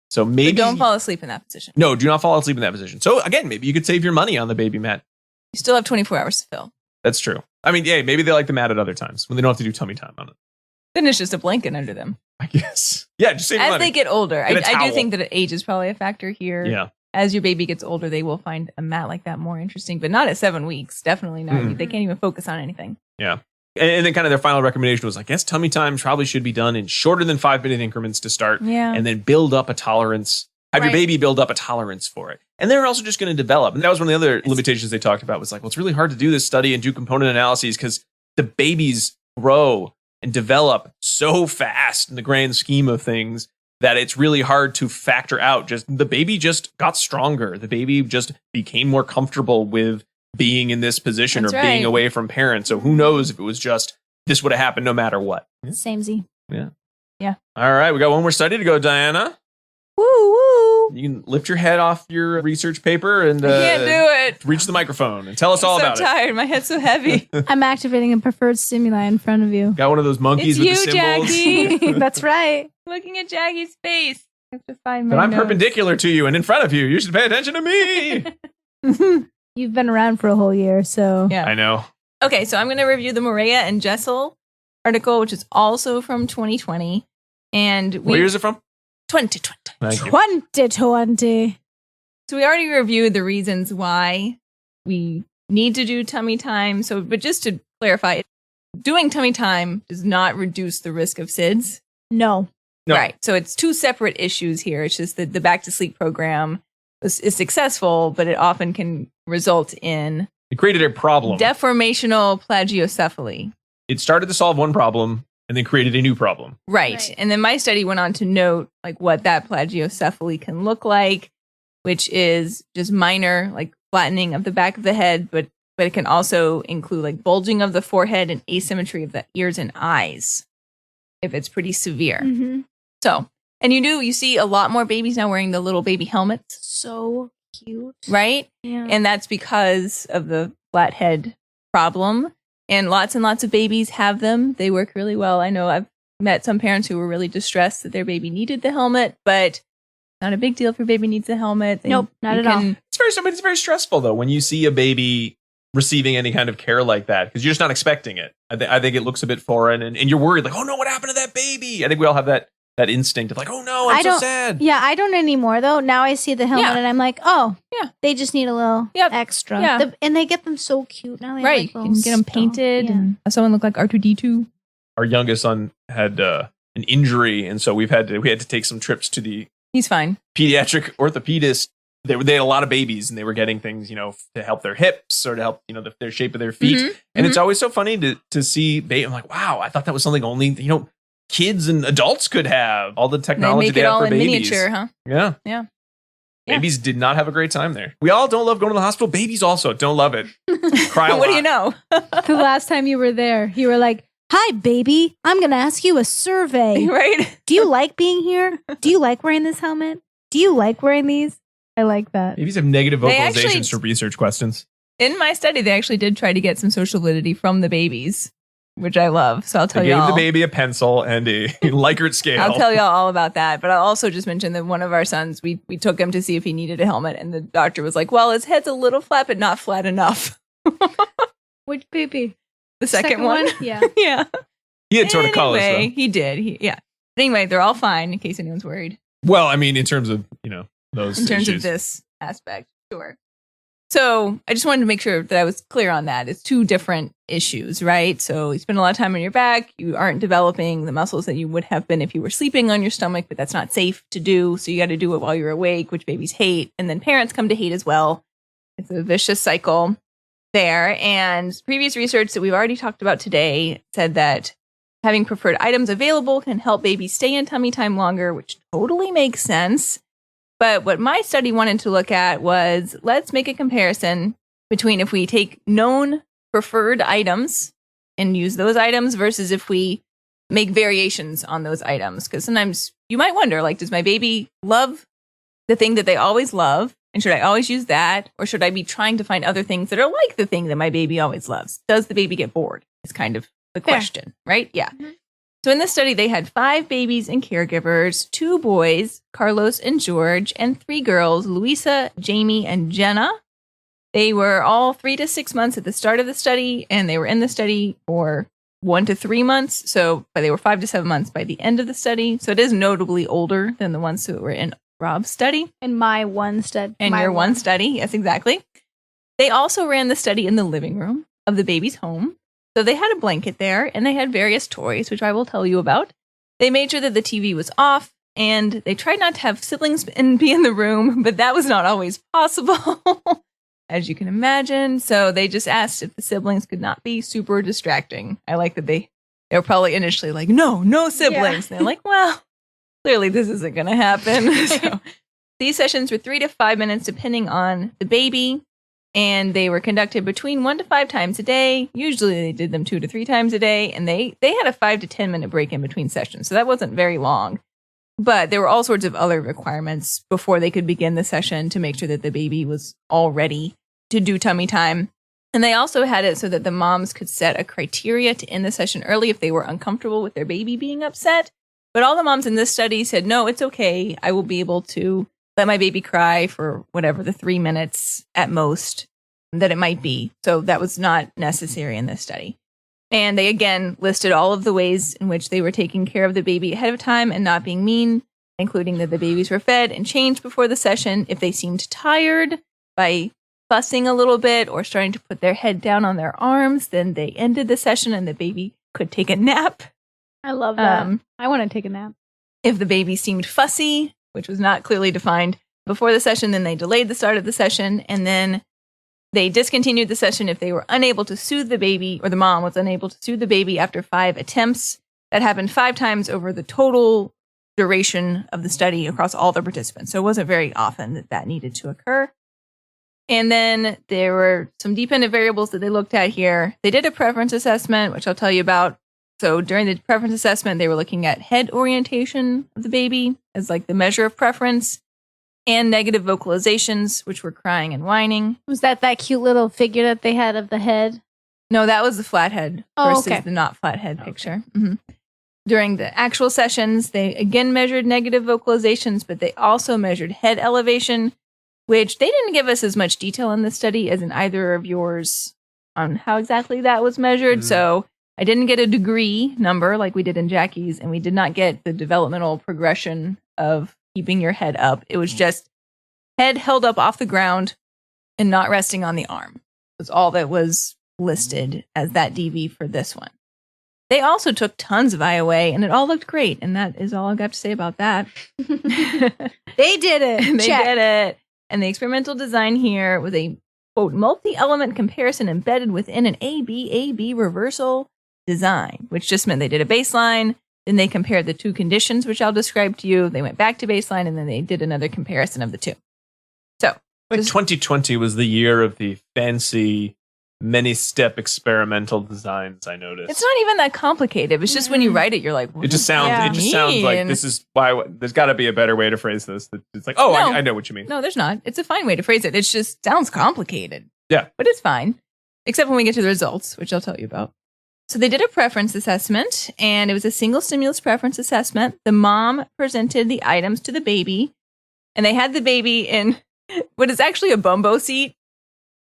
So maybe But don't fall asleep in that position. No, do not fall asleep in that position. So again, maybe you could save your money on the baby mat. You still have 24 hours to fill. That's true. I mean, yeah, maybe they like the mat at other times when they don't have to do tummy time on it. Then it's just a blanket under them. I guess. Yeah, just save your As money. they get older, Get a I do towel. think that age is probably a factor here. Yeah. As your baby gets older, they will find a mat like that more interesting, but not at 7 weeks. Definitely not. Mm. They can't even focus on anything. Yeah. And then kind of their final recommendation was like, yes, tummy time probably should be done in shorter than 5-minute increments to start. Yeah. And then build up a tolerance. Have your baby build up a tolerance for it. And they're also just going to develop. And that was one of the other limitations they talked about was like, well, it's really hard to do this study and do component analyses because the babies grow and develop so fast in the grand scheme of things that it's really hard to factor out. Just the baby just got stronger. The baby just became more comfortable with being in this position That's or being right. away from parents. So who knows if it was just this would have happened no matter what. Samey. Yeah. Yeah. All right. We got one more study to go, Diana. Woo woo. You can lift your head off your research paper and I can't do it. reach the microphone and tell us all I'm about so tired. My head's so heavy. I'm activating a preferred stimuli in front of you. it. Got one of those monkeys It's with the you, symbols. Jackie. That's right. Looking at Jackie's face. I have to find my But I'm notes. perpendicular to you and in front of you. You should pay attention to me. You've been around for a whole year, so Yeah. I know. Okay, so I'm going to review the Morea and Jessel article, which is also from 2020. And What year is it from? 2020. Thank you. 2020. So we already reviewed the reasons why we need to do tummy time. So, but just to clarify, doing tummy time does not reduce the risk of SIDS. No. No. Right. So it's two separate issues here. It's just that the back to sleep program is successful, but it often can result in It created a problem. deformational plagiocephaly. It started to solve one problem and then created a new problem. Right. Right. And then my study went on to note like what that plagiocephaly can look like, which is just minor like flattening of the back of the head, but it can also include like bulging of the forehead and asymmetry of the ears and eyes if it's pretty severe. Mm-hmm. So, and you see a lot more babies now wearing the little baby helmets, So cute. right? Yeah. And that's because of the flat head problem. And lots of babies have them. They work really well. I know I've met some parents who were really distressed that their baby needed the helmet, but not a big deal if your baby needs a helmet. And Nope, not you at all. It's very stressful though when you see a baby receiving any kind of care like that because you're just not expecting it. I think it looks a bit foreign and you're worried like, oh no, what happened to that baby? I think we all have that instinct of like, oh no, I'm I so don't- sad. Yeah, I don't anymore though. Now I see the helmet Yeah. and I'm like, oh, Yeah. they just need a little Yep. extra. Yeah. And they get them so cute now. They have, Right. like, You little can get them stuff. painted Yeah. and have someone look like R2D2. Our youngest son had an injury and so we had to take some trips to the He's fine. pediatric orthopedist. They had a lot of babies and they were getting things, to help their hips or to help, their shape of their feet. Mhm. And it's always so funny to see baby. I'm like, wow, I thought that was something only, kids and adults could have. All the They technology make they it have all for in babies. miniature, huh? Yeah. Yeah. Babies did not have a great time there. We all don't love going to the hospital. Babies also don't love it. Cry a What do lot. you know? The last time you were there, you were like, hi, baby, I'm going to ask you a survey. Right? Do you like being here? Do you like wearing this helmet? Do you like wearing these? I like that. Babies have negative They vocalizations actually- for research questions. In my study, they actually did try to get some social validity from the babies, which I love. So I'll tell They you gave all. the baby a pencil and a Likert scale. I'll tell y'all all about that. But I'll also just mention that one of our sons, we took him to see if he needed a helmet, and the doctor was like, "Well, his head's a little flat, but not flat enough." Which baby? The second one, Yeah. yeah. He had torticollis, Anyway, though. he did. Yeah. But anyway, they're all fine in case anyone's worried. Well, I mean, in terms of, those In terms issues. of this aspect, sure. So I just wanted to make sure that I was clear on that. It's two different issues, right? So you spend a lot of time on your back. You aren't developing the muscles that you would have been if you were sleeping on your stomach, but that's not safe to do. So you got to do it while you're awake, which babies hate. And then parents come to hate as well. It's a vicious cycle there. And previous research that we've already talked about today said that having preferred items available can help babies stay in tummy time longer, which totally makes sense. But what my study wanted to look at was, let's make a comparison between if we take known preferred items and use those items versus if we make variations on those items. Because sometimes you might wonder, like, does my baby love the thing that they always love? And should I always use that? Or should I be trying to find other things that are like the thing that my baby always loves? Does the baby get bored? Is kind of the question, right? Yeah. Mm-hmm. So in this study, they had 5 babies and caregivers, 2 boys, Carlos and George, and 3 girls, Luisa, Jamie, and Jenna. They were all 3 to 6 months at the start of the study, and they were in the study for 1 to 3 months. But they were 5 to 7 months by the end of the study. So it is notably older than the ones who were in Rob's study. And my one study. And your one study. Yes, exactly. They also ran the study in the living room of the baby's home. So they had a blanket there, and they had various toys, which I will tell you about. They made sure that the TV was off, and they tried not to have siblings be in the room, but that was not always possible, as you can imagine. So they just asked if the siblings could not be super distracting. I like that they were probably initially like, no siblings. Yeah. And they're like, well, clearly this isn't going to happen. So these sessions were 3 to 5 minutes, depending on the baby. And they were conducted between 1 to 5 times a day. Usually they did them 2 to 3 times a day. And they had a 5 to 10 minute break in between sessions. So that wasn't very long. But there were all sorts of other requirements before they could begin the session to make sure that the baby was all ready to do tummy time. And they also had it so that the moms could set a criteria to end the session early if they were uncomfortable with their baby being upset. But all the moms in this study said, no, it's okay. I will be able to let my baby cry for whatever the 3 minutes at most that it might be. So that was not necessary in this study. And they again listed all of the ways in which they were taking care of the baby ahead of time and not being mean, including that the babies were fed and changed before the session. If they seemed tired by fussing a little bit or starting to put their head down on their arms, then they ended the session and the baby could take a nap. I love that. I want to take a nap. If the baby seemed fussy, which was not clearly defined before the session, then they delayed the start of the session, and then they discontinued the session if they were unable to soothe the baby, or the mom was unable to soothe the baby after 5 attempts. That happened 5 times over the total duration of the study across all the participants. So it wasn't very often that needed to occur. And then there were some dependent variables that they looked at here. They did a preference assessment, which I'll tell you about. So during the preference assessment, they were looking at head orientation of the baby as like the measure of preference, and negative vocalizations, which were crying and whining. Was that cute little figure that they had of the head? No, that was the flathead versus the not flathead picture. Mm-hmm. During the actual sessions, they again measured negative vocalizations, but they also measured head elevation, which they didn't give us as much detail in the study as in either of yours on how exactly that was measured. Mm-hmm. So I didn't get a degree number like we did in Jackie's, and we did not get the developmental progression of keeping your head up. It was just head held up off the ground and not resting on the arm. That's all that was listed as that DV for this one. They also took tons of IOA, and it all looked great. And that is all I've got to say about that. They did it. They did it. And the experimental design here was a, quote, multi-element comparison embedded within an AB reversal design, which just meant they did a baseline, then they compared the 2 conditions, which I'll describe to you. They went back to baseline, and then they did another comparison of the 2. So, like 2020 was the year of the fancy, many-step experimental designs, I noticed. It's not even that complicated. It's just when you write it, you're like, it just sounds like this is why there's got to be a better way to phrase this. It's like, oh, no, I know what you mean. No, there's not. It's a fine way to phrase it. It just sounds complicated. Yeah. But it's fine, except when we get to the results, which I'll tell you about. So they did a preference assessment, and it was a single stimulus preference assessment. The mom presented the items to the baby, and they had the baby in what is actually a bumbo seat,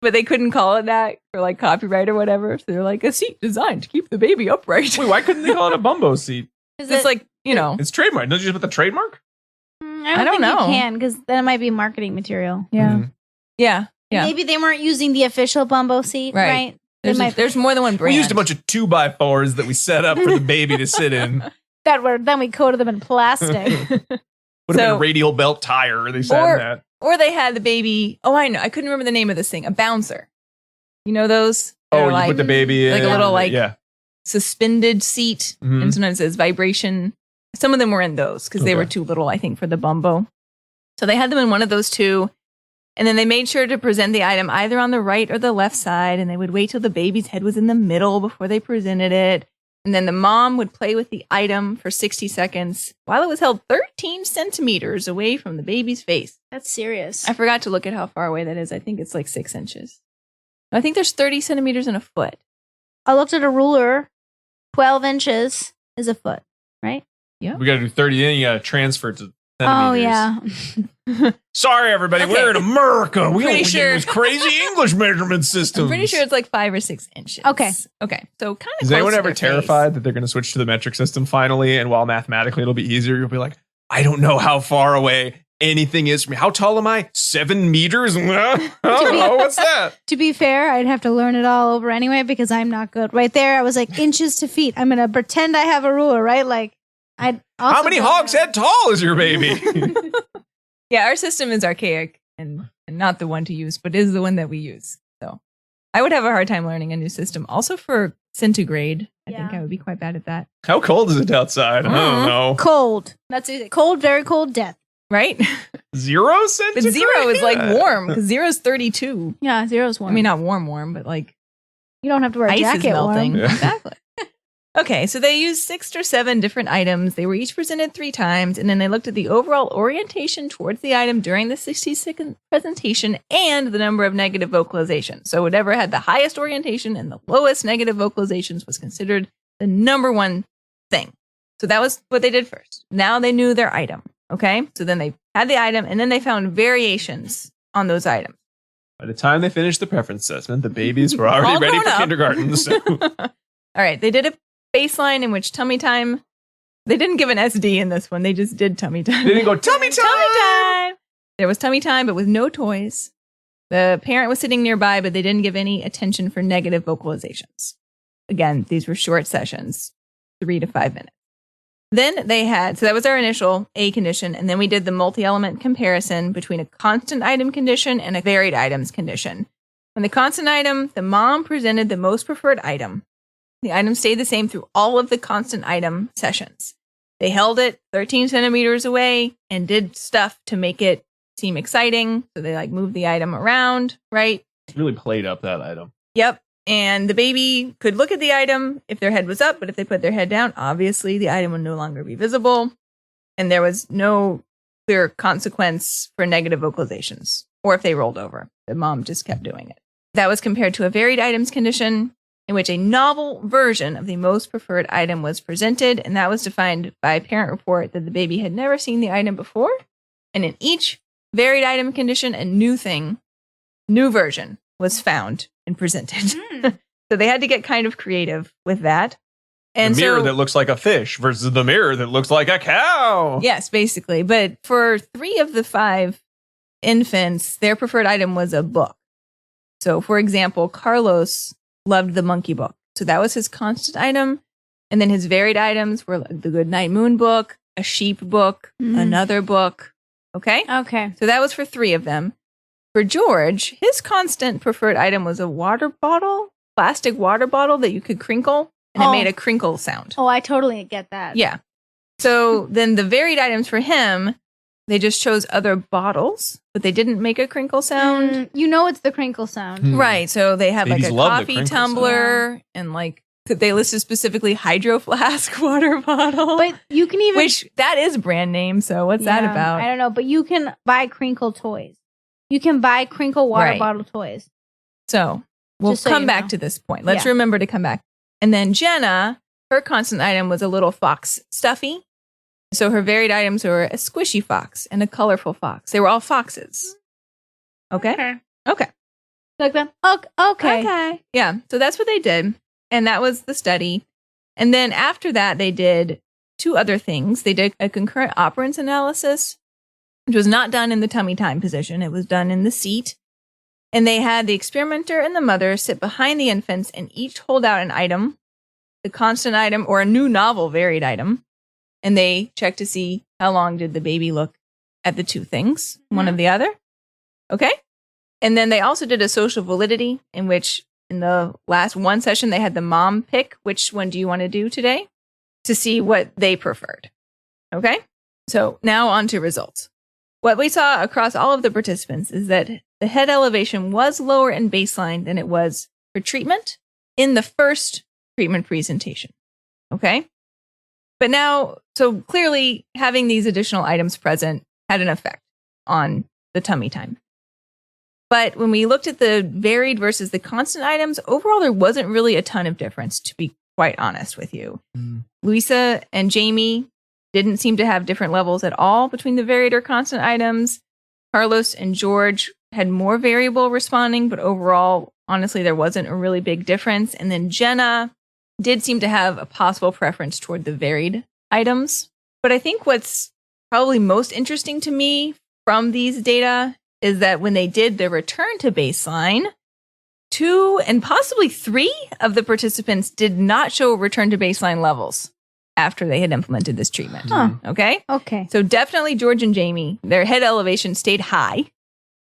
but they couldn't call it that for like copyright or whatever. So they're like, a seat designed to keep the baby upright. Wait, why couldn't they call it a bumbo seat? It's like, you know. It's trademark. Don't you just put the trademark? I don't think you can, because then it might be marketing material. Yeah. Mm-hmm. Yeah. Yeah. Maybe they weren't using the official bumbo seat, right? There's more than one brand. We used a bunch of 2x4s that we set up for the baby to sit in. Then we coated them in plastic. Would have been a radial belt tire. They sat in that. Or they had the baby. Oh, I know. I couldn't remember the name of this thing. A bouncer. You know those? Oh, you put the baby in. Like a little suspended seat. Mhm. And sometimes there's vibration. Some of them were in those because they were too little, I think, for the bumbo. So they had them in one of those two. And then they made sure to present the item either on the right or the left side. And they would wait till the baby's head was in the middle before they presented it. And then the mom would play with the item for 60 seconds while it was held 13 centimeters away from the baby's face. That's serious. I forgot to look at how far away that is. I think it's like 6 inches. I think there's 30 centimeters in a foot. I looked at a ruler. 12 inches is a foot, right? Yeah. We got to do 30, then you got to transfer to centimeters. Oh, yeah. Sorry, everybody. Okay. We're in America. We don't Pretty sure- use crazy English measurement systems. I'm pretty sure it's like 5 or 6 inches. Okay. Okay. So kind of. Is anyone ever terrified that they're going to switch to the metric system finally? And while mathematically it'll be easier, you'll be like, I don't know how far away anything is from me. How tall am I? 7 meters? I don't know. What's that? To be fair, I'd have to learn it all over anyway because I'm not good. Right there, I was like inches to feet. I'm going to pretend I have a ruler, right? Like, I'd also How many hogshead tall is your baby? Yeah, our system is archaic and not the one to use, but is the one that we use. So I would have a hard time learning a new system. Also for centigrade, I think I would be quite bad at that. How cold is it outside? I don't know. Cold. That's it. Cold, very cold, death. Right? 0 centigrade? But 0 is like warm because 0 is 32. Yeah, 0's warm. I mean, not warm, but like you don't have to wear a ice jacket is melting. warm. Yeah. Exactly. Okay, so they used 6 or 7 different items. They were each presented 3 times, and then they looked at the overall orientation towards the item during the 60-second presentation and the number of negative vocalizations. So whatever had the highest orientation and the lowest negative vocalizations was considered the number one thing. So that was what they did first. Now they knew their item. Okay, so then they had the item, and then they found variations on those items. By the time they finished the preference assessment, the babies were already All ready grown for up. kindergarten. So. All right, they did a baseline in which tummy time. They didn't give an SD in this one. They just did tummy time. They didn't go, tummy time! Tummy time! There was tummy time, but with no toys. The parent was sitting nearby, but they didn't give any attention for negative vocalizations. Again, these were short sessions, 3 to 5 minutes. Then they had, so that was our initial A condition, and then we did the multi-element comparison between a constant item condition and a varied items condition. On the constant item, the mom presented the most preferred item. The item stayed the same through all of the constant item sessions. They held it 13 centimeters away and did stuff to make it seem exciting. So they like moved the item around, right? Really played up that item. Yep. And the baby could look at the item if their head was up, but if they put their head down, obviously the item would no longer be visible. And there was no clear consequence for negative vocalizations or if they rolled over. The mom just kept doing it. That was compared to a varied items condition in which a novel version of the most preferred item was presented. And that was defined by a parent report that the baby had never seen the item before. And in each varied item condition, a new version was found and presented. So they had to get kind of creative with that. And the mirror so, that looks like a fish versus the mirror that looks like a cow. yes, basically. But for 3 of the 5 infants, their preferred item was a book. So, for example, Carlos loved the monkey book. So that was his constant item. And then his varied items were the Good Night Moon book, a sheep book, another book. Okay? Okay. So that was for 3 of them. For George, his constant preferred item was a water bottle, plastic water bottle that you could crinkle, and it made a crinkle sound. Oh, I totally get that. Yeah. So then the varied items for him, they just chose other bottles, but they didn't make a crinkle sound. You know it's the crinkle sound. Right. So they had Babies like a love the coffee crinkle tumbler and like they listed specifically Hydro Flask water bottle. But you can even... Which that is brand name. So what's that Yeah, about? I don't know, but you can buy crinkle toys. You can buy crinkle water Right. bottle toys. So we'll Just so come you back know. to this point. Let's Yeah. remember to come back. And then Jenna, her constant item was a little fox stuffy. So her varied items were a squishy fox and a colorful fox. They were all foxes. Okay? Okay. Like that? Okay. Yeah. So that's what they did. And that was the study. And then after that, they did 2 other things. They did a concurrent operance analysis, which was not done in the tummy time position. It was done in the seat. And they had the experimenter and the mother sit behind the infants and each hold out an item, the constant item or a new novel varied item. And they checked to see how long did the baby look at the two things, one of the other. Okay. And then they also did a social validity in which in the last one session, they had the mom pick which one do you want to do today to see what they preferred. Okay. So now on to results. What we saw across all of the participants is that the head elevation was lower in baseline than it was for treatment in the first treatment presentation. Okay. But now, so clearly having these additional items present had an effect on the tummy time. But when we looked at the varied versus the constant items, overall, there wasn't really a ton of difference, to be quite honest with you. Louisa and Jamie didn't seem to have different levels at all between the varied or constant items. Carlos and George had more variable responding, but overall, honestly, there wasn't a really big difference. And then Jenna did seem to have a possible preference toward the varied items. But I think what's probably most interesting to me from these data is that when they did the return to baseline, 2 and possibly 3 of the participants did not show return to baseline levels after they had implemented this treatment. Huh. Okay? Okay. So definitely George and Jamie, their head elevation stayed high.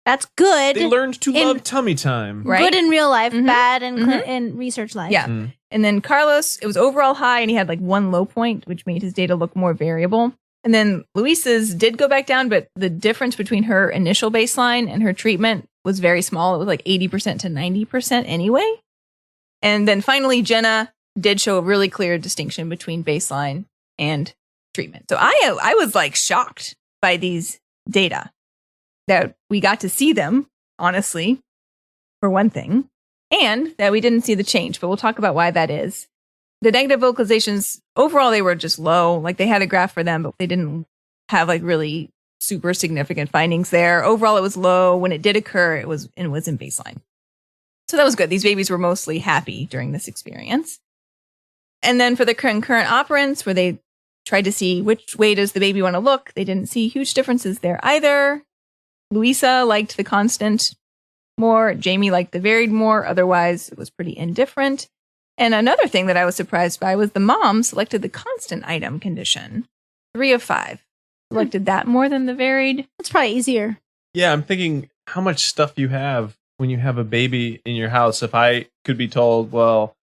That's good. They learned to love tummy time. Right? Good in real life, Mhm. bad in, Mhm. in research life. Yeah. And then Carlos, it was overall high and he had like one low point, which made his data look more variable. And then Luisa's did go back down, but the difference between her initial baseline and her treatment was very small. It was like 80% to 90% anyway. And then finally, Jenna did show a really clear distinction between baseline and treatment. So I was like shocked by these data that we got to see them, honestly, for one thing, and that we didn't see the change. But we'll talk about why that is. The negative vocalizations, overall, they were just low. Like they had a graph for them, but they didn't have like really super significant findings there. Overall, it was low. When it did occur, it was in baseline. So that was good. These babies were mostly happy during this experience. And then for the concurrent operants, where they tried to see which way does the baby want to look, they didn't see huge differences there either. Louisa liked the constant more. Jamie liked the varied more. Otherwise, it was pretty indifferent. And another thing that I was surprised by was the mom selected the constant item condition. 3 of 5 selected that more than the varied. That's probably easier. Yeah, I'm thinking how much stuff you have when you have a baby in your house. If I could be told, well,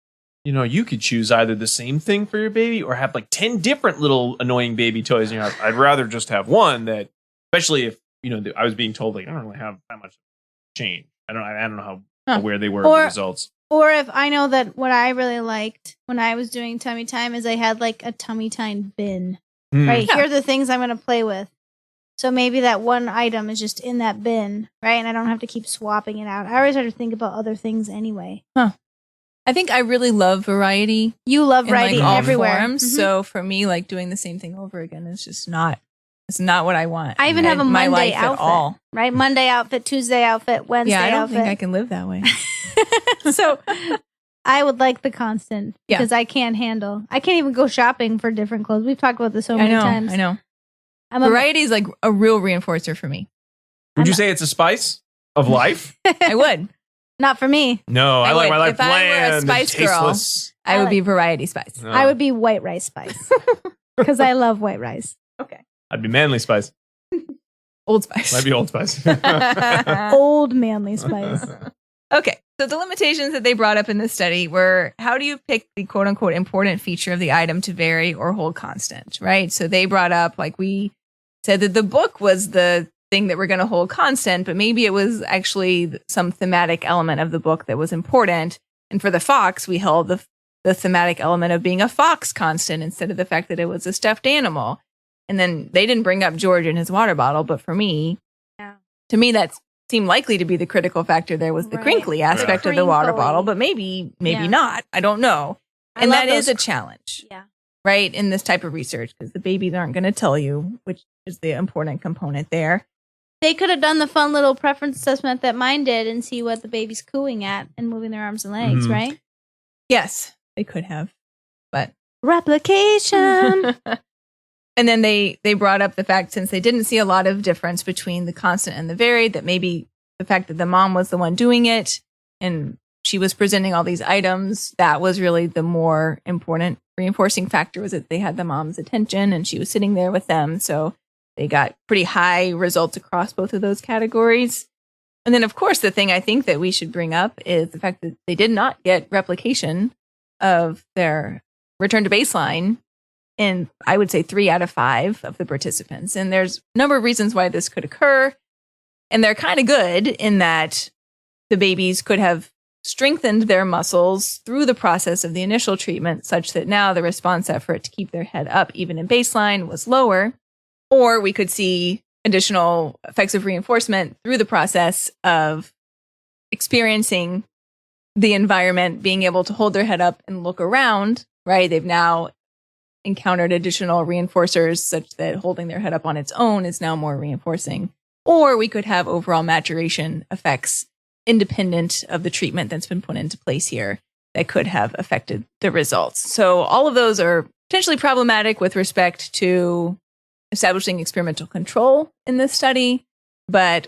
you could choose either the same thing for your baby or have like 10 different little annoying baby toys in your house. I'd rather just have one that, especially if, I was being told like, I don't really have that much change. I don't know how aware they were of the results. Or if I know that what I really liked when I was doing tummy time is I had like a tummy time bin. Right? Yeah. Here are the things I'm going to play with. So maybe that one item is just in that bin, right? And I don't have to keep swapping it out. I always have to think about other things anyway. I think I really love variety. You love In, like, writing all everywhere. forms. Mhm. So for me, like doing the same thing over again is just not. It's not what I want. I even in have a my Monday life at outfit, all. right? Monday outfit, Tuesday outfit, Wednesday Yeah, I don't outfit. think I can live that way. So I would like the constant Yeah. because I can't even go shopping for different clothes. We've talked about this so many times. I know. I'm a, Variety is like a real reinforcer for me. Would you say it's a spice of life? I would. not for me. No, I I like would. my life If I were a bland and Spice Girl, tasteless. I would be variety spice. No. I would be white rice spice because I love white rice. Okay. I'd be manly spice. Old Spice. I'd be old spice. Old manly spice. Okay. So the limitations that they brought up in this study were how do you pick the quote unquote important feature of the item to vary or hold constant, right? So they brought up, like we said, that the book was the thing that we're going to hold constant, but maybe it was actually some thematic element of the book that was important. And for the fox, we held the thematic element of being a fox constant instead of the fact that it was a stuffed animal. And then they didn't bring up George and his water bottle, but for me, to me, that seemed likely to be the critical factor. There was the Right. crinkly aspect of the water Crinkly. bottle, but maybe Yeah. not. I don't know. I And love that is those a challenge, Yeah. right? In this type of research, because the babies aren't going to tell you, which is the important component there. They could have done the fun little preference assessment that mine did and see what the baby's cooing at and moving their arms and legs, Mhm. right? Yes, they could have, but Replication. and then they brought up the fact, since they didn't see a lot of difference between the constant and the varied, that maybe the fact that the mom was the one doing it and she was presenting all these items, that was really the more important reinforcing factor, was that they had the mom's attention and she was sitting there with them. So they got pretty high results across both of those categories. And then, of course, the thing I think that we should bring up is the fact that they did not get replication of their return to baseline in, I would say, 3 out of 5 of the participants. And there's a number of reasons why this could occur. And they're kind of good in that the babies could have strengthened their muscles through the process of the initial treatment, such that now the response effort to keep their head up, even in baseline, was lower. Or we could see additional effects of reinforcement through the process of experiencing the environment, being able to hold their head up and look around, right? They've now encountered additional reinforcers such that holding their head up on its own is now more reinforcing. Or we could have overall maturation effects independent of the treatment that's been put into place here that could have affected the results. So all of those are potentially problematic with respect to establishing experimental control in this study, but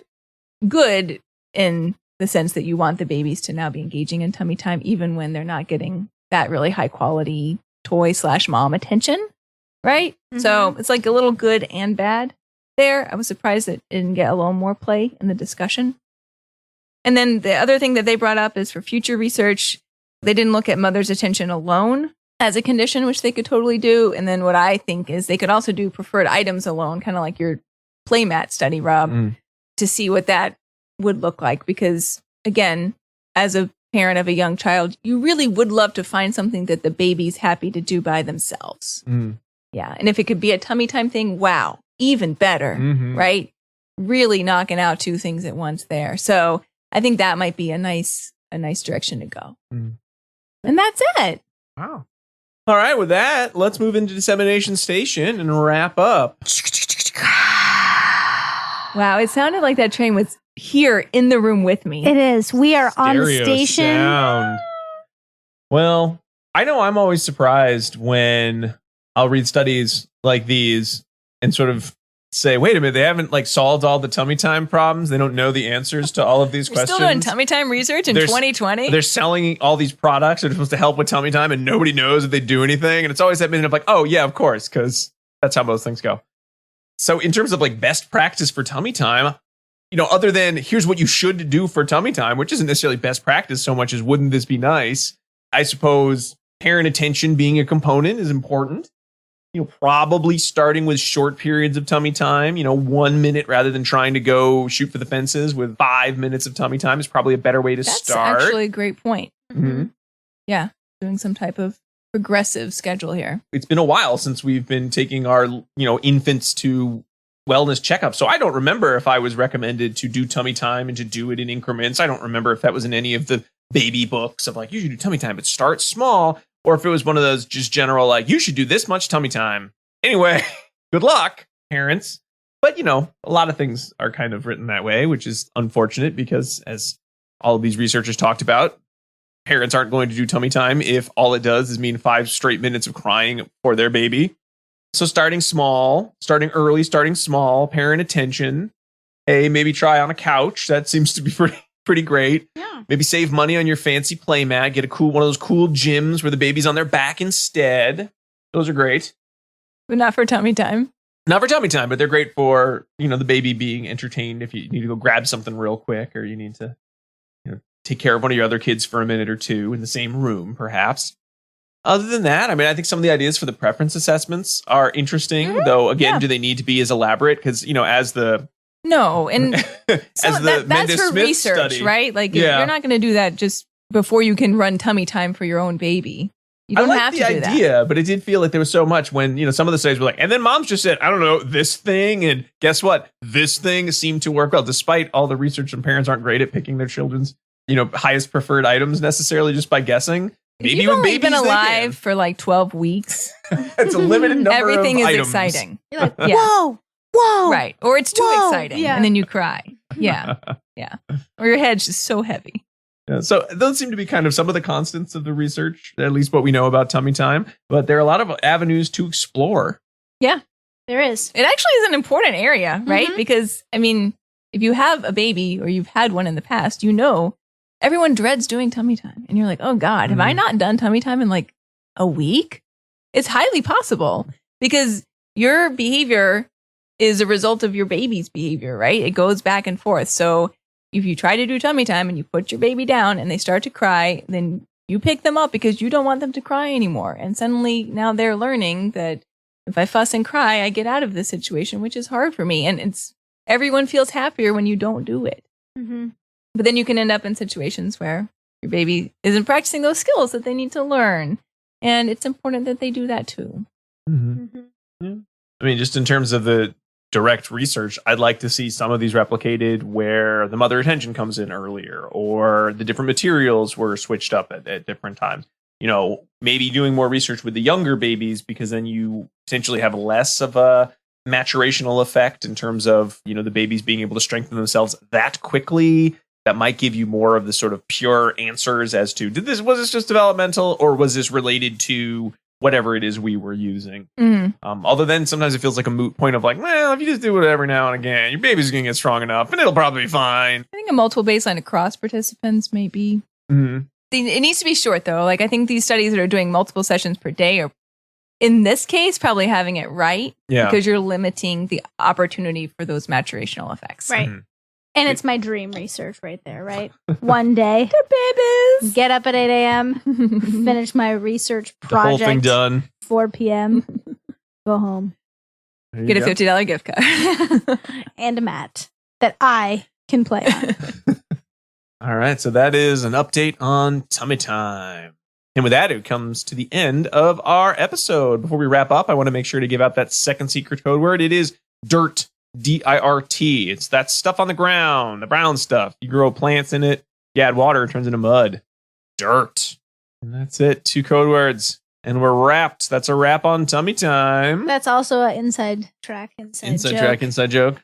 good in the sense that you want the babies to now be engaging in tummy time, even when they're not getting that really high quality toy/mom attention, right? So it's like a little good and bad there. I was surprised that it didn't get a little more play in the discussion. And then the other thing that they brought up is for future research, they didn't look at mother's attention alone as a condition, which they could totally do. And then what I think is they could also do preferred items alone, kind of like your playmat study, Rob, to see what that would look like. Because again, as a parent of a young child, you really would love to find something that the baby's happy to do by themselves. Yeah. And if it could be a tummy time thing, wow, even better, right? Really knocking out 2 things at once there. So I think that might be a nice direction to go. And that's it. Wow. All right, with that, let's move into dissemination station and wrap up. Wow, it sounded like that train was here in the room with me. It is. We are on the Stereo station. sound. Well, I know I'm always surprised when I'll read studies like these and sort of say, wait a minute, they haven't like solved all the tummy time problems. They don't know the answers to all of these We're questions. still doing tummy time research in 2020. They're selling all these products that are supposed to help with tummy time and nobody knows if they do anything. And it's always that minute of like, oh yeah, of course, because that's how most things go. So in terms of like best practice for tummy time, you know, other than here's what you should do for tummy time, which isn't necessarily best practice so much as wouldn't this be nice? I suppose parent attention being a component is important. You know, probably starting with short periods of tummy time, 1 minute rather than trying to go shoot for the fences with 5 minutes of tummy time is probably a better way to start. That's actually a great point. Yeah, doing some type of progressive schedule here. It's been a while since we've been taking our, infants to wellness checkups. So I don't remember if I was recommended to do tummy time and to do it in increments. I don't remember if that was in any of the baby books of like, you should do tummy time, but start small. Or if it was one of those just general, like, you should do this much tummy time. Anyway, good luck, parents. But, a lot of things are kind of written that way, which is unfortunate because as all of these researchers talked about, parents aren't going to do tummy time if all it does is mean 5 straight minutes of crying for their baby. So starting small, starting early, starting small, parent attention. Hey, maybe try on a couch. That seems to be pretty great. Yeah. Maybe save money on your fancy playmat. Get one of those cool gyms where the baby's on their back instead. Those are great. But not for tummy time. Not for tummy time, but they're great for, the baby being entertained if you need to go grab something real quick or you need to take care of one of your other kids for a minute or two in the same room, perhaps. Other than that, I think some of the ideas for the preference assessments are interesting, though, again, do they need to be as elaborate? Because, as the... No, and as the that's for Smith research, study, right? Like, you're not going to do that just before you can run tummy time for your own baby. You don't have to do that. I like the idea, but it did feel like there was so much when, some of the studies were like, and then moms just said, I don't know, this thing, and guess what? This thing seemed to work well, despite all the research, and parents aren't great at picking their children's, highest preferred items necessarily just by guessing. Maybe when babies been alive for like 12 weeks. It's a limited number Everything of is items. exciting. You're like, whoa. Right. Or it's too exciting. Yeah. And then you cry. Yeah. Yeah. Or your head's just so heavy. Yeah, so those seem to be kind of some of the constants of the research, at least what we know about tummy time. But there are a lot of avenues to explore. Yeah. There is. It actually is an important area, right? Because, if you have a baby or you've had one in the past, you know everyone dreads doing tummy time. And you're like, oh God, have I not done tummy time in like a week? It's highly possible because your behavior is a result of your baby's behavior, right? It goes back and forth. So if you try to do tummy time and you put your baby down and they start to cry, then you pick them up because you don't want them to cry anymore. And suddenly now they're learning that if I fuss and cry, I get out of this situation, which is hard for me. And everyone feels happier when you don't do it. Mm-hmm. But then you can end up in situations where your baby isn't practicing those skills that they need to learn. And it's important that they do that too. Mm-hmm. Mm-hmm. Yeah. I mean, just in terms of the direct research, I'd like to see some of these replicated where the mother attention comes in earlier or the different materials were switched up at different times. You know, maybe doing more research with the younger babies because then you potentially have less of a maturational effect in terms of, you know, the babies being able to strengthen themselves that quickly. That might give you more of the sort of pure answers as to was this just developmental or was this related to whatever it is we were using. Although then sometimes it feels like a moot point of like, well, if you just do it every now and again, your baby's going to get strong enough and it'll probably be fine. I think a multiple baseline across participants maybe. Mm-hmm. It needs to be short though. Like I think these studies that are doing multiple sessions per day are, in this case, probably having it right. Yeah. Because you're limiting the opportunity for those maturational effects. Right. Mm-hmm. And it's my dream research right there, right? One day, Babies. get up at 8 a.m., finish my research The whole project, thing done. 4 p.m., go home, There you Get a go. $50 gift card. and a mat that I can play on. All right, so that is an update on tummy time. And with that, it comes to the end of our episode. Before we wrap up, I want to make sure to give out that second secret code word. It is DIRT, D-I-R-T. It's that stuff on the ground, the brown stuff. You grow plants in it, you add water, it turns into mud. Dirt. And that's it. 2 code words. And we're wrapped. That's a wrap on tummy time. That's also an inside track, inside joke. Inside joke.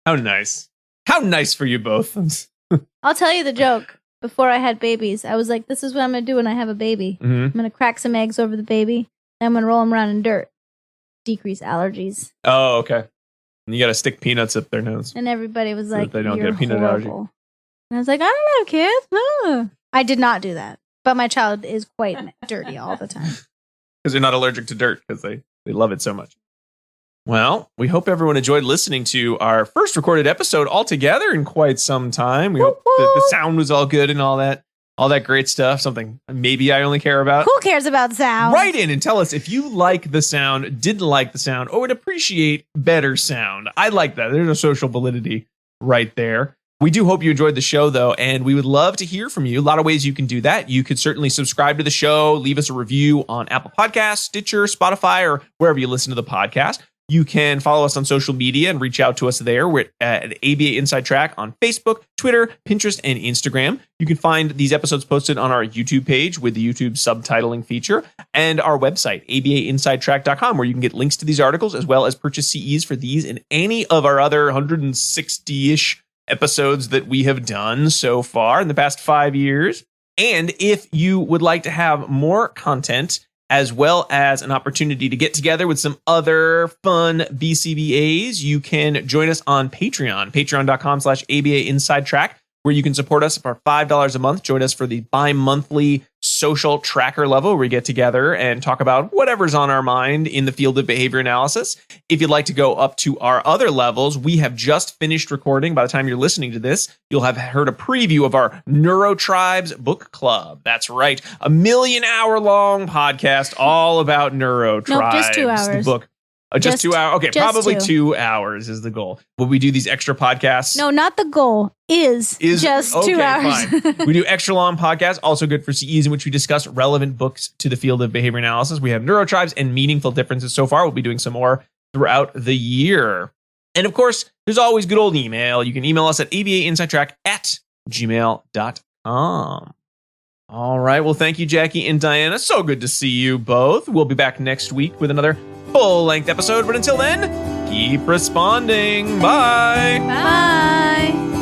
How nice. How nice for you both. I'll tell you the joke. Before I had babies, I was like, this is what I'm going to do when I have a baby. Mm-hmm. I'm going to crack some eggs over the baby, and I'm going to roll them around in dirt. Decrease allergies. Oh, okay. And you got to stick peanuts up their nose. And everybody was So like, that they don't you're get a peanut allergy. horrible. And I was like, I don't have kids. No. I did not do that. But my child is quite dirty all the time. Because they're not allergic to dirt because they love it so much. Well, we hope everyone enjoyed listening to our first recorded episode all together in quite some time. We hope that the sound was all good and all that great stuff. Something maybe I only care about. Who cares about sound? Write in and tell us if you like the sound, didn't like the sound, or would appreciate better sound. I like that. There's a social validity right there. We do hope you enjoyed the show, though, and we would love to hear from you. A lot of ways you can do that. You could certainly subscribe to the show, leave us a review on Apple Podcasts, Stitcher, Spotify, or wherever you listen to the podcast. You can follow us on social media and reach out to us there. We're at ABA Inside Track on Facebook, Twitter, Pinterest, and Instagram. You can find these episodes posted on our YouTube page with the YouTube subtitling feature and our website, abainsidetrack.com, where you can get links to these articles as well as purchase CEs for these and any of our other 160-ish episodes that we have done so far in the past 5 years. And if you would like to have more content, as well as an opportunity to get together with some other fun BCBAs, you can join us on Patreon, patreon.com/ABA Inside Track, where you can support us for $5 a month. Join us for the bi-monthly social tracker level, where we get together and talk about whatever's on our mind in the field of behavior analysis. If you'd like to go up to our other levels, we have just finished recording. By the time you're listening to this, you'll have heard a preview of our Neurotribes book club. That's right. A 1 million-hour-long podcast all about Neurotribes. Nope, just 2 hours. The book. Just 2 hours. Okay, just probably 2. 2 hours is the goal. Will we do these extra podcasts? No, not the goal. Is just 2 hours. Fine. We do extra long podcasts, also good for CEs, in which we discuss relevant books to the field of behavior analysis. We have Neurotribes and Meaningful Differences so far. We'll be doing some more throughout the year. And of course, there's always good old email. You can email us at abainsidetrack@gmail.com. All right. Well, thank you, Jackie and Diana. So good to see you both. We'll be back next week with another full-length episode. But until then, keep responding. Bye. Bye.